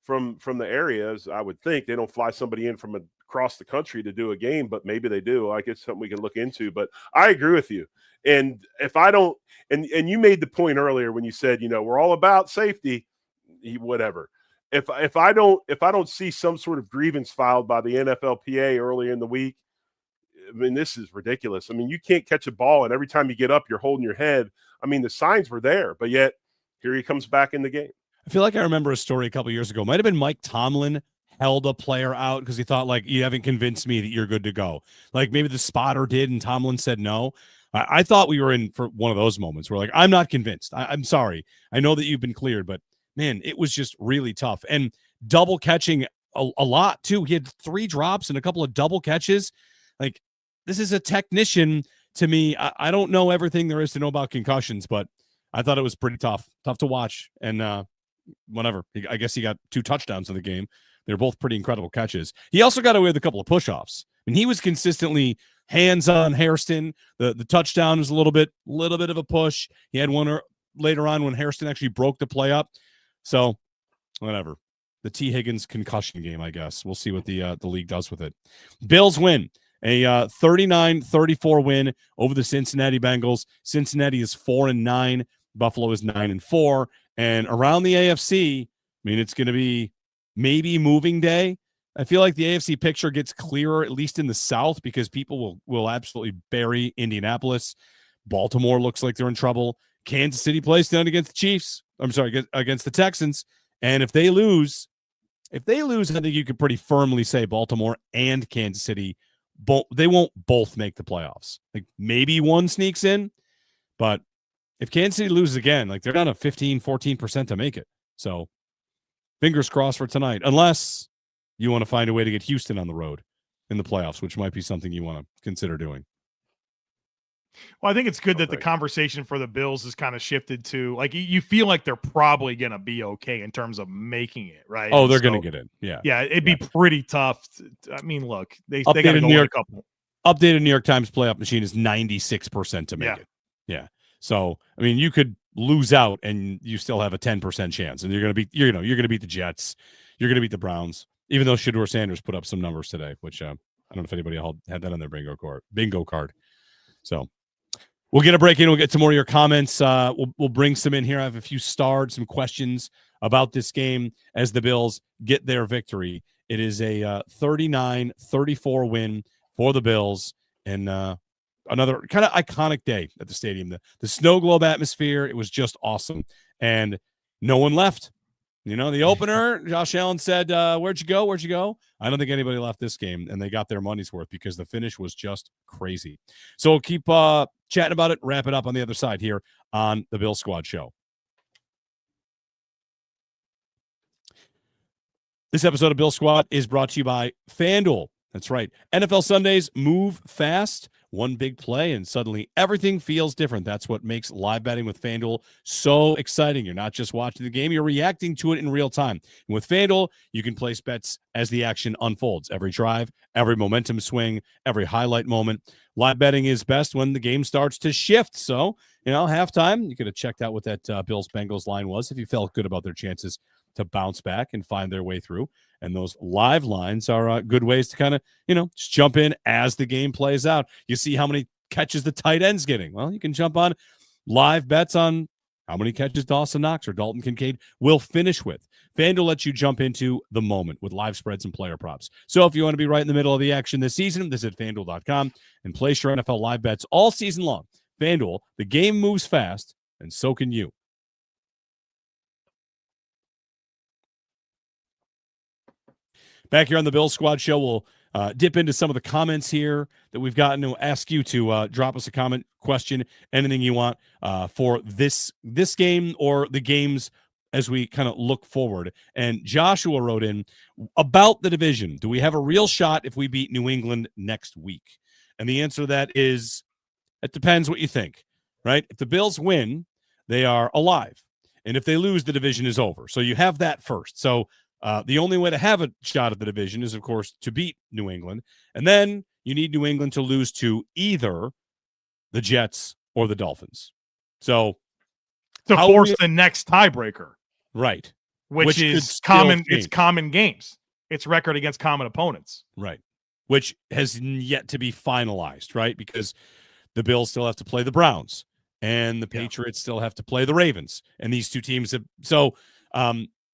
the areas. I would think they don't fly somebody in from across the country to do a game, but maybe they do. I guess something we can look into. But I agree with you. And if I don't, and you made the point earlier when you said, we're all about safety, whatever. If I don't see some sort of grievance filed by the NFLPA earlier in the week, I mean, this is ridiculous. I mean, you can't catch a ball, and every time you get up, you're holding your head. I mean, the signs were there, but yet here he comes back in the game. I feel like I remember a story a couple years ago. Might have been Mike Tomlin held a player out because he thought, like, you haven't convinced me that you're good to go. Like maybe the spotter did, and Tomlin said no. I thought we were in for one of those moments where, like, I'm not convinced. I'm sorry. I know that you've been cleared, but man, it was just really tough. And double catching a lot too. He had 3 drops and a couple of double catches. Like, this is a technician to me. I don't know everything there is to know about concussions, but I thought it was pretty tough to watch. And whatever. I guess he got 2 touchdowns in the game. They're both pretty incredible catches. He also got away with a couple of push-offs. I mean, he was consistently hands-on Hairston. The touchdown was a little bit of a push. He had one later on when Hairston actually broke the play up. So, whatever. The T. Higgins concussion game, I guess. We'll see what the league does with it. Bills win. A 39-34 win over the Cincinnati Bengals. Cincinnati is 4-9. Buffalo is 9-4. And around the AFC, I mean, it's going to be maybe moving day. I feel like the AFC picture gets clearer, at least in the South, because people will absolutely bury Indianapolis. Baltimore looks like they're in trouble. Kansas City plays tonight against the Chiefs. I'm sorry, against the Texans. And if they lose, I think you could pretty firmly say Baltimore and Kansas City, they won't both make the playoffs. Like maybe one sneaks in, but if Kansas City loses again, like they're down to 14% to make it. So fingers crossed for tonight, unless you want to find a way to get Houston on the road in the playoffs, which might be something you want to consider doing. Well, I think it's good that the conversation for the Bills has kind of shifted to, like, you feel like they're probably going to be okay in terms of making it, right? Oh, they're going to get in. Yeah. Yeah, it'd be pretty tough. I mean, look, they got to go in a couple. Updated New York Times playoff machine is 96% to make it. Yeah. So, I mean, you could lose out and you still have a 10% chance, and you're going to beat the Jets. You're going to beat the Browns, even though Shedeur Sanders put up some numbers today, which I don't know if anybody had that on their bingo card. So, We'll get a break in. We'll get some more of your comments. We'll bring some in here. I have a few some questions about this game as the Bills get their victory. It is a 39-34 win for the Bills, and another kind of iconic day at the stadium. The snow globe atmosphere, it was just awesome, and no one left. The opener, Josh Allen said, where'd you go? Where'd you go? I don't think anybody left this game, and they got their money's worth because the finish was just crazy. So we'll keep chatting about it, wrap it up on the other side here on the Bill Squad Show. This episode of Bill Squad is brought to you by FanDuel. That's right. NFL Sundays move fast. One big play, and suddenly everything feels different. That's what makes live betting with FanDuel so exciting. You're not just watching the game, you're reacting to it in real time. And with FanDuel, you can place bets as the action unfolds. Every drive, every momentum swing, every highlight moment. Live betting is best when the game starts to shift. So, halftime, you could have checked out what that Bills-Bengals line was if you felt good about their chances to bounce back and find their way through. And those live lines are good ways to kind of, just jump in as the game plays out. You see how many catches the tight end's getting. Well, you can jump on live bets on how many catches Dawson Knox or Dalton Kincaid will finish with. FanDuel lets you jump into the moment with live spreads and player props. So if you want to be right in the middle of the action this season, visit FanDuel.com and place your NFL live bets all season long. FanDuel, the game moves fast, and so can you. Back here on the Bill Squad Show, we'll dip into some of the comments here that we've gotten. We'll ask you to drop us a comment, question, anything you want for this game or the games as we kind of look forward. And Joshua wrote in about the division. Do we have a real shot if we beat New England next week? And the answer to that is, it depends what you think, right? If the Bills win, they are alive. And if they lose, the division is over. So you have that first. So the only way to have a shot at the division is, of course, to beat New England. And then you need New England to lose to either the Jets or the Dolphins. So to force the next tiebreaker. Right. Which is common. It's common games. It's record against common opponents. Right. Which has yet to be finalized, right? Because the Bills still have to play the Browns and the Patriots still have to play the Ravens. And these two teams have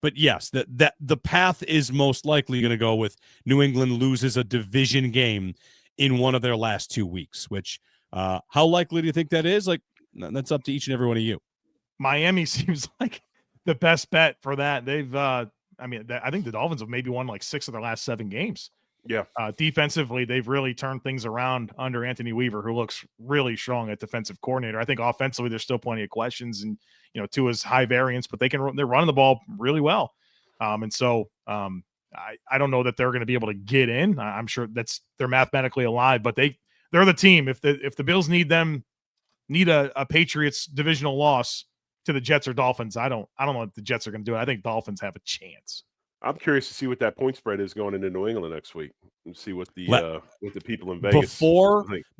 but yes, that the path is most likely going to go with New England loses a division game in one of their last 2 weeks, which how likely do you think that is? Like, that's up to each and every one of you. Miami seems like the best bet for that. They've, I think the Dolphins have maybe won like 6 of their last 7 games. Yeah. Defensively, they've really turned things around under Anthony Weaver, who looks really strong at defensive coordinator. I think offensively, there's still plenty of questions, and Tua's high variance, but they're running the ball really well. I don't know that they're going to be able to get in. I'm sure they're mathematically alive, but they're the team. If the Bills need a Patriots divisional loss to the Jets or Dolphins, I don't know if the Jets are going to do it. I think Dolphins have a chance. I'm curious to see what that point spread is going into New England next week and see what the people in Vegas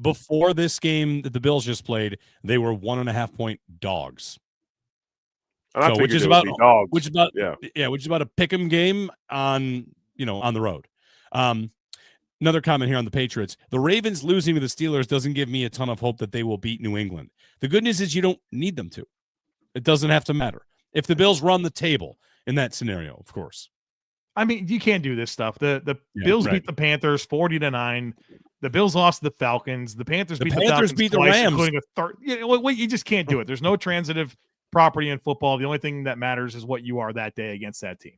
before this game that the Bills just played, they were 1.5-point dogs. So which is about a pick'em game on the road. Another comment here on the Patriots. The Ravens losing to the Steelers doesn't give me a ton of hope that they will beat New England. The good news is you don't need them to. It doesn't have to matter. If the Bills run the table in that scenario, of course. I mean, you can't do this stuff. The Bills beat the Panthers 40-9. The Bills lost to the Falcons. The Panthers beat the Falcons beat twice, the Rams. including a third. You just can't do it. There's no transitive property in football. The only thing that matters is what you are that day against that team.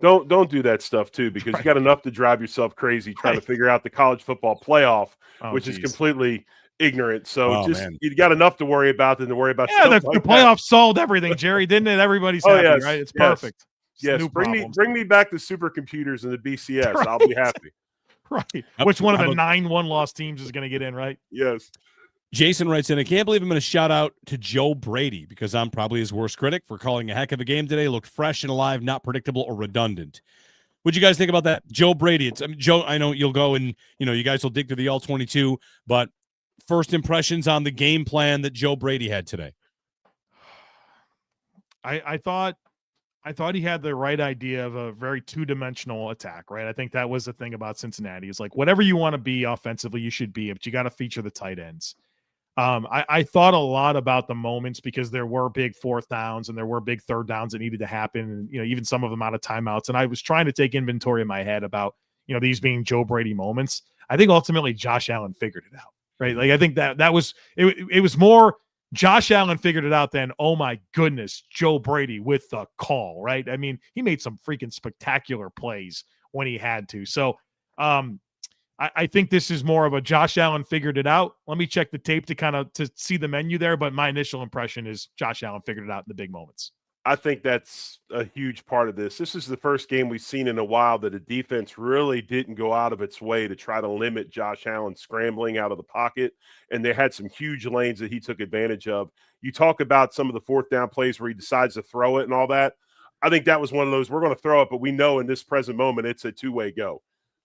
Don't do that stuff too, because you got enough to drive yourself crazy trying to figure out the college football playoff, which is completely ignorant. So you got enough to worry about than to worry about. Yeah, the playoffs solved everything, Jerry, didn't it? Everybody's happy, right? It's perfect. Yes, bring me back the supercomputers and the BCS. Right. I'll be happy. Right. Which one of the 9-1 loss teams is going to get in, right? Yes. Jason writes in, I can't believe I'm going to shout out to Joe Brady because I'm probably his worst critic for calling a heck of a game today. Looked fresh and alive, not predictable or redundant. What'd you guys think about that? Joe Brady. Joe, I know you'll go and, you guys will dig through the all-22, but first impressions on the game plan that Joe Brady had today. I thought he had the right idea of a very two-dimensional attack, right? I think that was the thing about Cincinnati. It's like whatever you want to be offensively, you should be, but you got to feature the tight ends. I thought a lot about the moments because there were big fourth downs and there were big third downs that needed to happen. And, even some of them out of timeouts. And I was trying to take inventory in my head about, these being Joe Brady moments. I think ultimately Josh Allen figured it out, right? Like, I think that was, it was more Josh Allen figured it out than, oh my goodness, Joe Brady with the call, right? I mean, he made some freaking spectacular plays when he had to. So, I think this is more of a Josh Allen figured it out. Let me check the tape to see the menu there. But my initial impression is Josh Allen figured it out in the big moments. I think that's a huge part of this. This is the first game we've seen in a while that a defense really didn't go out of its way to try to limit Josh Allen scrambling out of the pocket. And they had some huge lanes that he took advantage of. You talk about some of the fourth down plays where he decides to throw it and all that. I think that was one of those, we're going to throw it, but we know in this present moment it's a two-way go.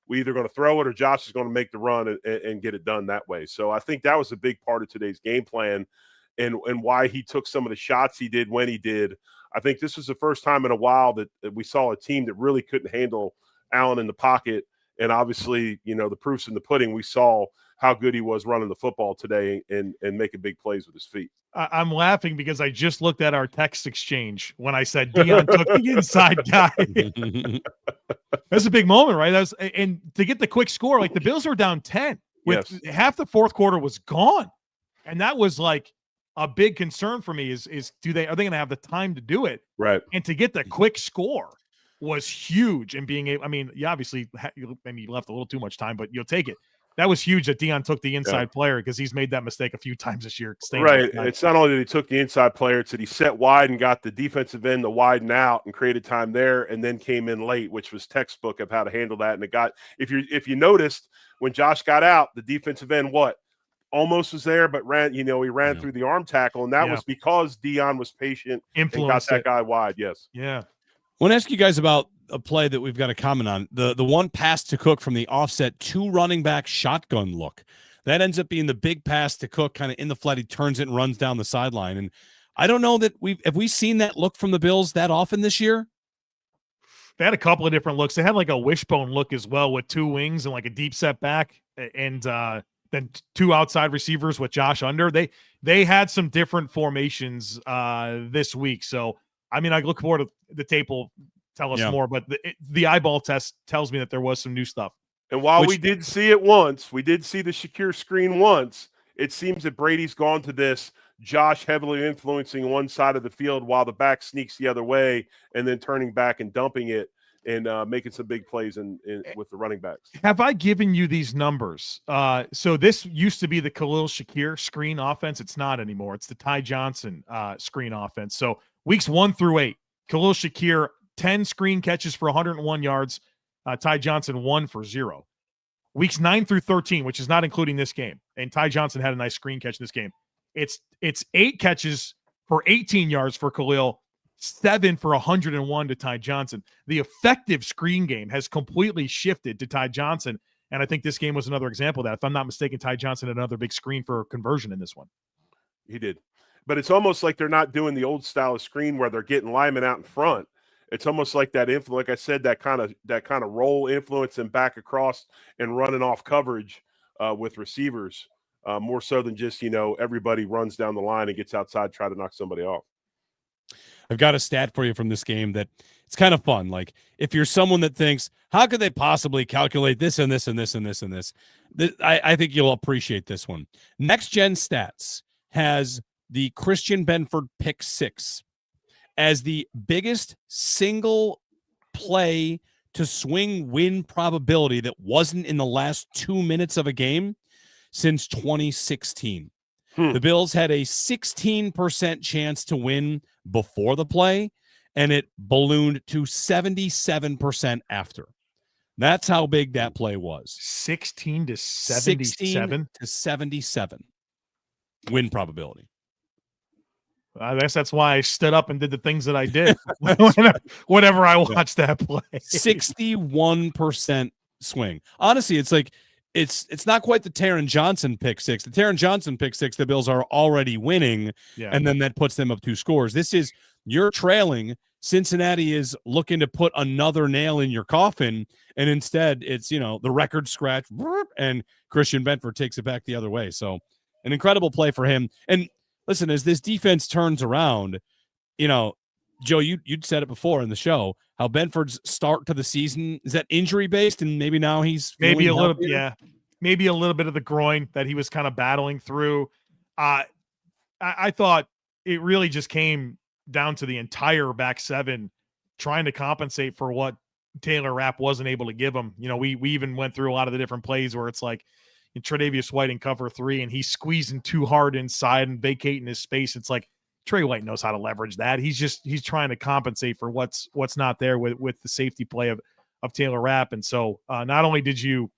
We either going to throw it or Josh is going to make the run and get it done that way. So I think that was a big part of today's game plan and why he took some of the shots he did when he did. I think this was the first time in a while that we saw a team that really couldn't handle Allen in the pocket. And obviously, the proof's in the pudding. We saw how good he was running the football today and making big plays with his feet. I'm laughing because I just looked at our text exchange when I said Deion took the inside guy. That's a big moment, right? And to get the quick score, like the Bills were down 10 with half the fourth quarter was gone. And that was like a big concern for me is are they going to have the time to do it? Right. And to get the quick score was huge. And being able, you obviously maybe you left a little too much time, but you'll take it. That was huge that Deion took the inside player because he's made that mistake a few times this year. Right. It's not only that he took the inside player, it's that he set wide and got the defensive end to widen out and created time there and then came in late, which was textbook of how to handle that. And it got if you noticed when Josh got out, the defensive end almost was there, but he ran through the arm tackle, and that was because Deion was patient and got that guy wide. Yes. Yeah. I want to ask you guys about a play that we've got to comment on. The one pass to Cook from the offset, 2 running back shotgun look. That ends up being the big pass to Cook, kind of in the flat. He turns it and runs down the sideline. And I don't know that have we seen that look from the Bills that often this year? They had a couple of different looks. They had like a wishbone look as well with 2 wings and like a deep set back and then 2 outside receivers with Josh under. They had some different formations this week. So, I look forward to the tape will tell us more, but the eyeball test tells me that there was some new stuff. And while we did see it once, we did see the Shakir screen once, it seems that Brady's gone to this Josh heavily influencing one side of the field while the back sneaks the other way and then turning back and dumping it and making some big plays with the running backs. Have I given you these numbers? So this used to be the Khalil Shakir screen offense. It's not anymore. It's the Ty Johnson screen offense. So weeks 1 through 8, Khalil Shakir, 10 screen catches for 101 yards. Ty Johnson 1 for 0. Weeks 9 through 13, which is not including this game. And Ty Johnson had a nice screen catch in this game. It's 8 catches for 18 yards for Khalil, 7 for 101 to Ty Johnson. The effective screen game has completely shifted to Ty Johnson. And I think this game was another example of that. If I'm not mistaken, Ty Johnson had another big screen for conversion in this one. He did. But it's almost like they're not doing the old style of screen where they're getting linemen out in front. It's almost like that influence, like I said, that kind of roll influence and back across and running off coverage with receivers more so than just, everybody runs down the line and gets outside, try to knock somebody off. I've got a stat for you from this game that it's kind of fun. Like if you're someone that thinks, how could they possibly calculate this and this and this and this and this? I think you'll appreciate this one. Next Gen Stats has the Christian Benford pick 6 as the biggest single play to swing win probability that wasn't in the last 2 minutes of a game since 2016. The Bills had a 16% chance to win before the play, and it ballooned to 77% after. That's how big that play was. 16 to 77? 16 to 77 win probability. I guess that's why I stood up and did the things that I did whenever I watched that play. 61% swing. Honestly, it's like it's not quite the Taron Johnson pick 6. The Taron Johnson pick 6, the Bills are already winning, and then that puts them up 2 scores. This is you're trailing. Cincinnati is looking to put another nail in your coffin, and instead it's the record scratch, and Christian Benford takes it back the other way. So An incredible play for him. And listen, as this defense turns around, Joe, you'd said it before in the show, how Benford's start to the season, is that injury based, and maybe now he's maybe a little, healthier? maybe a little bit of the groin that he was kind of battling through. I thought it really just came down to the entire back seven trying to compensate for what Taylor Rapp wasn't able to give him. We even went through a lot of the different plays where it's like Tre'Davious White in cover 3 and he's squeezing too hard inside and vacating his space. It's like Trey White knows how to leverage that. He's trying to compensate for what's not there with the safety play of Taylor Rapp. And so not only did you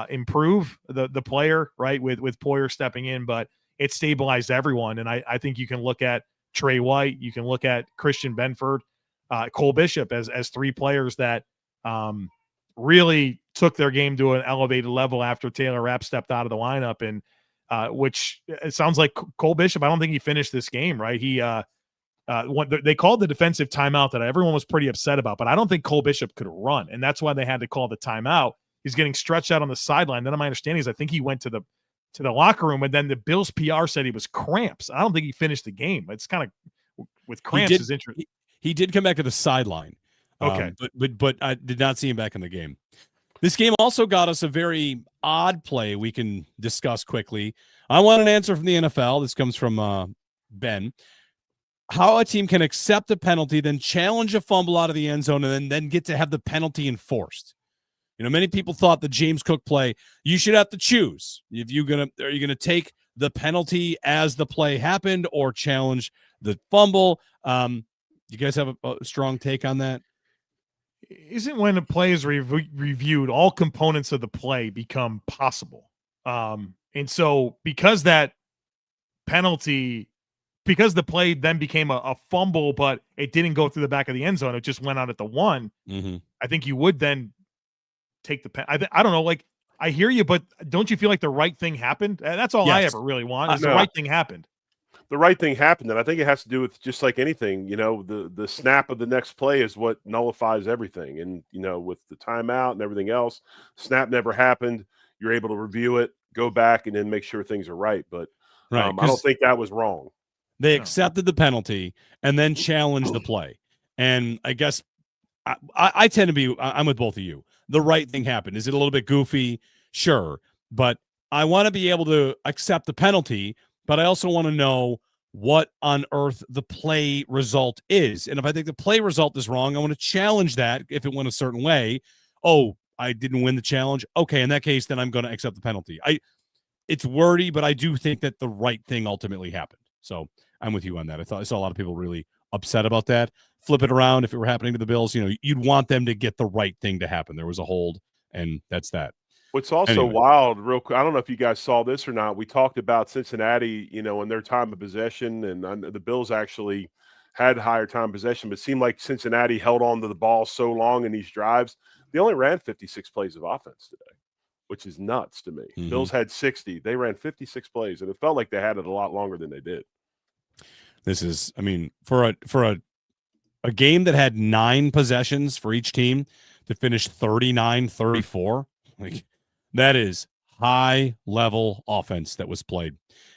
improve the player, right, with Poyer stepping in, but it stabilized everyone. And I think you can look at Trey White, you can look at Christian Benford, Cole Bishop as 3 players that really took their game to an elevated level after Taylor Rapp stepped out of the lineup. And which it sounds like Cole Bishop, I don't think he finished this game, right? They called the defensive timeout that everyone was pretty upset about, but I don't think Cole Bishop could run. And that's why they had to call the timeout. He's getting stretched out on the sideline. Then my understanding is I think he went to the locker room, and then the Bills PR said he was cramps. I don't think he finished the game. It's kind of with cramps is interesting. He did come back to the sideline. Okay. But I did not see him back in the game. This game also got us a very odd play we can discuss quickly. I want an answer from the NFL. This comes from Ben. How a team can accept a penalty, then challenge a fumble out of the end zone, and then get to have the penalty enforced. Many people thought the James Cook play, you should have to choose. Are you gonna take the penalty as the play happened or challenge the fumble? You guys have a strong take on that? Isn't when a play is reviewed, all components of the play become possible. And so because that penalty, because the play then became a fumble, but it didn't go through the back of the end zone, it just went out at the 1. Mm-hmm. I think you would then take the pen. I don't know. Like, I hear you, but don't you feel like the right thing happened? That's all I ever really want is the right thing happened. The right thing happened, and I think it has to do with just like anything, the snap of the next play is what nullifies everything. And, with the timeout and everything else, snap never happened. You're able to review it, go back, and then make sure things are right. But I don't think that was wrong. They accepted the penalty and then challenged the play. And I guess I tend to be, I'm with both of you. The right thing happened. Is it a little bit goofy? Sure. But I want to be able to accept the penalty, but I also want to know what on earth the play result is. And if I think the play result is wrong, I want to challenge that if it went a certain way. Oh, I didn't win the challenge. Okay, in that case, then I'm going to accept the penalty. It's wordy, but I do think that the right thing ultimately happened. So I'm with you on that. I saw a lot of people really upset about that. Flip it around. If it were happening to the Bills, you'd want them to get the right thing to happen. There was a hold, and that's that. What's also wild, real quick, I don't know if you guys saw this or not. We talked about Cincinnati, in their time of possession, and the Bills actually had higher time possession, but it seemed like Cincinnati held on to the ball so long in these drives. They only ran 56 plays of offense today, which is nuts to me. Mm-hmm. Bills had 60. They ran 56 plays, and it felt like they had it a lot longer than they did. This is, for a game that had 9 possessions for each team to finish 39-34, like that is high-level offense that was played.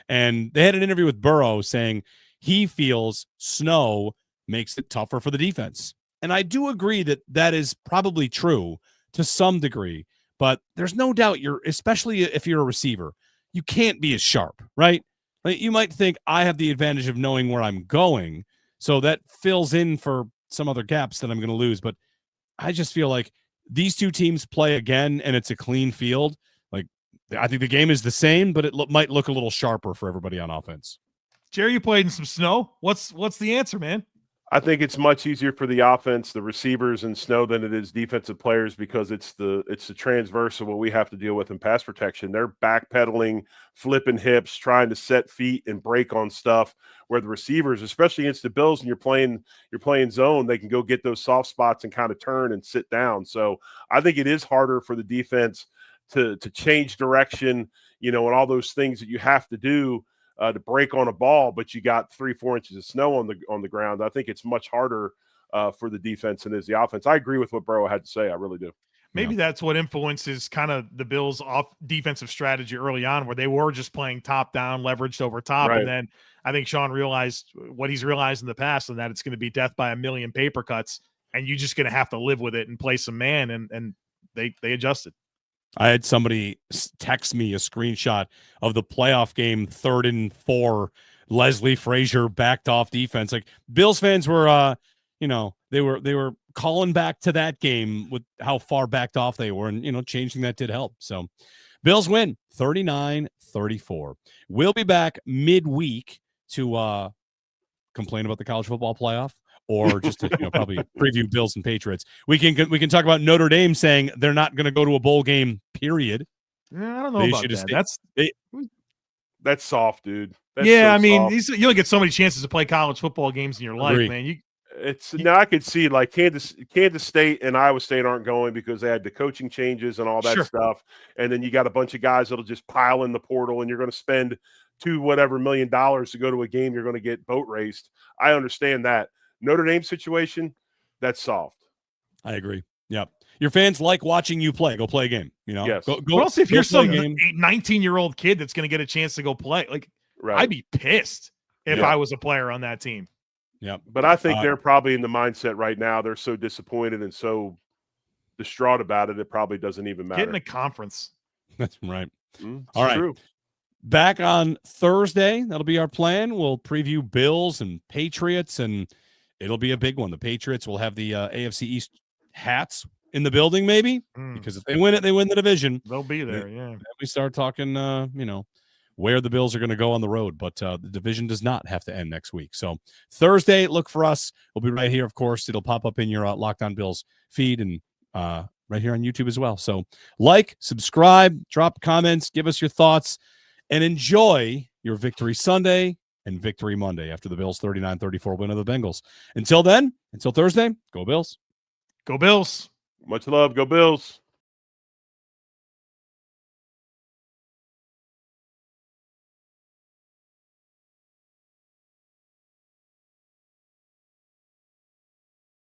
And they had an interview with Burrow saying he feels snow makes it tougher for the defense. And I do agree that is probably true to some degree, but there's no doubt especially if you're a receiver, you can't be as sharp, right? Like, you might think I have the advantage of knowing where I'm going, so that fills in for some other gaps that I'm going to lose. But I just feel like these two teams play again, and it's a clean field. Like, I think the game is the same, but it might look a little sharper for everybody on offense. Jerry, you played in some snow. What's the answer, man? I think it's much easier for the offense, the receivers in snow than it is defensive players because it's the transverse of what we have to deal with in pass protection. They're backpedaling, flipping hips, trying to set feet and break on stuff where the receivers, especially against the Bills and you're playing zone, they can go get those soft spots and kind of turn and sit down. So I think it is harder for the defense to change direction, and all those things that you have to do to break on a ball, but you got 3-4 inches of snow on the ground. I think it's much harder for the defense than it is the offense. I agree with what Burrow had to say. I really do. Maybe that's what influences kind of the Bills' off defensive strategy early on, where they were just playing top down, leveraged over top. Right. And then I think Sean realized what he's realized in the past, and that it's going to be death by a million paper cuts, and you're just going to have to live with it and play some man. And they adjusted. I had somebody text me a screenshot of the playoff game, 3rd and 4. Leslie Frazier backed off defense. Like, Bills fans were, they were calling back to that game with how far backed off they were, and changing that did help. So Bills win 39-34. We'll be back midweek to complain about the college football playoff, or just to probably preview Bills and Patriots. We can talk about Notre Dame saying they're not going to go to a bowl game, period. Yeah, I don't know about that. That's soft, dude. That's you only get so many chances to play college football games in your life, man. Now I could see like Kansas State and Iowa State aren't going because they had the coaching changes and all that stuff, and then you got a bunch of guys that'll just pile in the portal, and you're going to spend $2 million to go to a game you're going to get boat raced. I understand that. Notre Dame situation, that's soft. I agree. Yep. Your fans like watching you play. Go play a game. Yes. But also, if you're some 19-year-old kid that's going to get a chance to go play, I'd be pissed if I was a player on that team. Yeah. But I think they're probably in the mindset right now. They're so disappointed and so distraught about it. It probably doesn't even matter. Get in a conference. That's right. All right. True. Back on Thursday. That'll be our plan. We'll preview Bills and Patriots, and it'll be a big one. The Patriots will have the AFC East hats in the building, maybe, because if they win it, they win the division. They'll be there. Then we start talking, where the Bills are going to go on the road, but the division does not have to end next week. So Thursday, look for us. We'll be right here. Of course, it'll pop up in your Locked On Bills feed and right here on YouTube as well. So subscribe, drop comments, give us your thoughts, and enjoy your Victory Sunday and Victory Monday after the Bills 39-34 win of the Bengals. Until then, until Thursday, go Bills. Go Bills. Much love. Go Bills.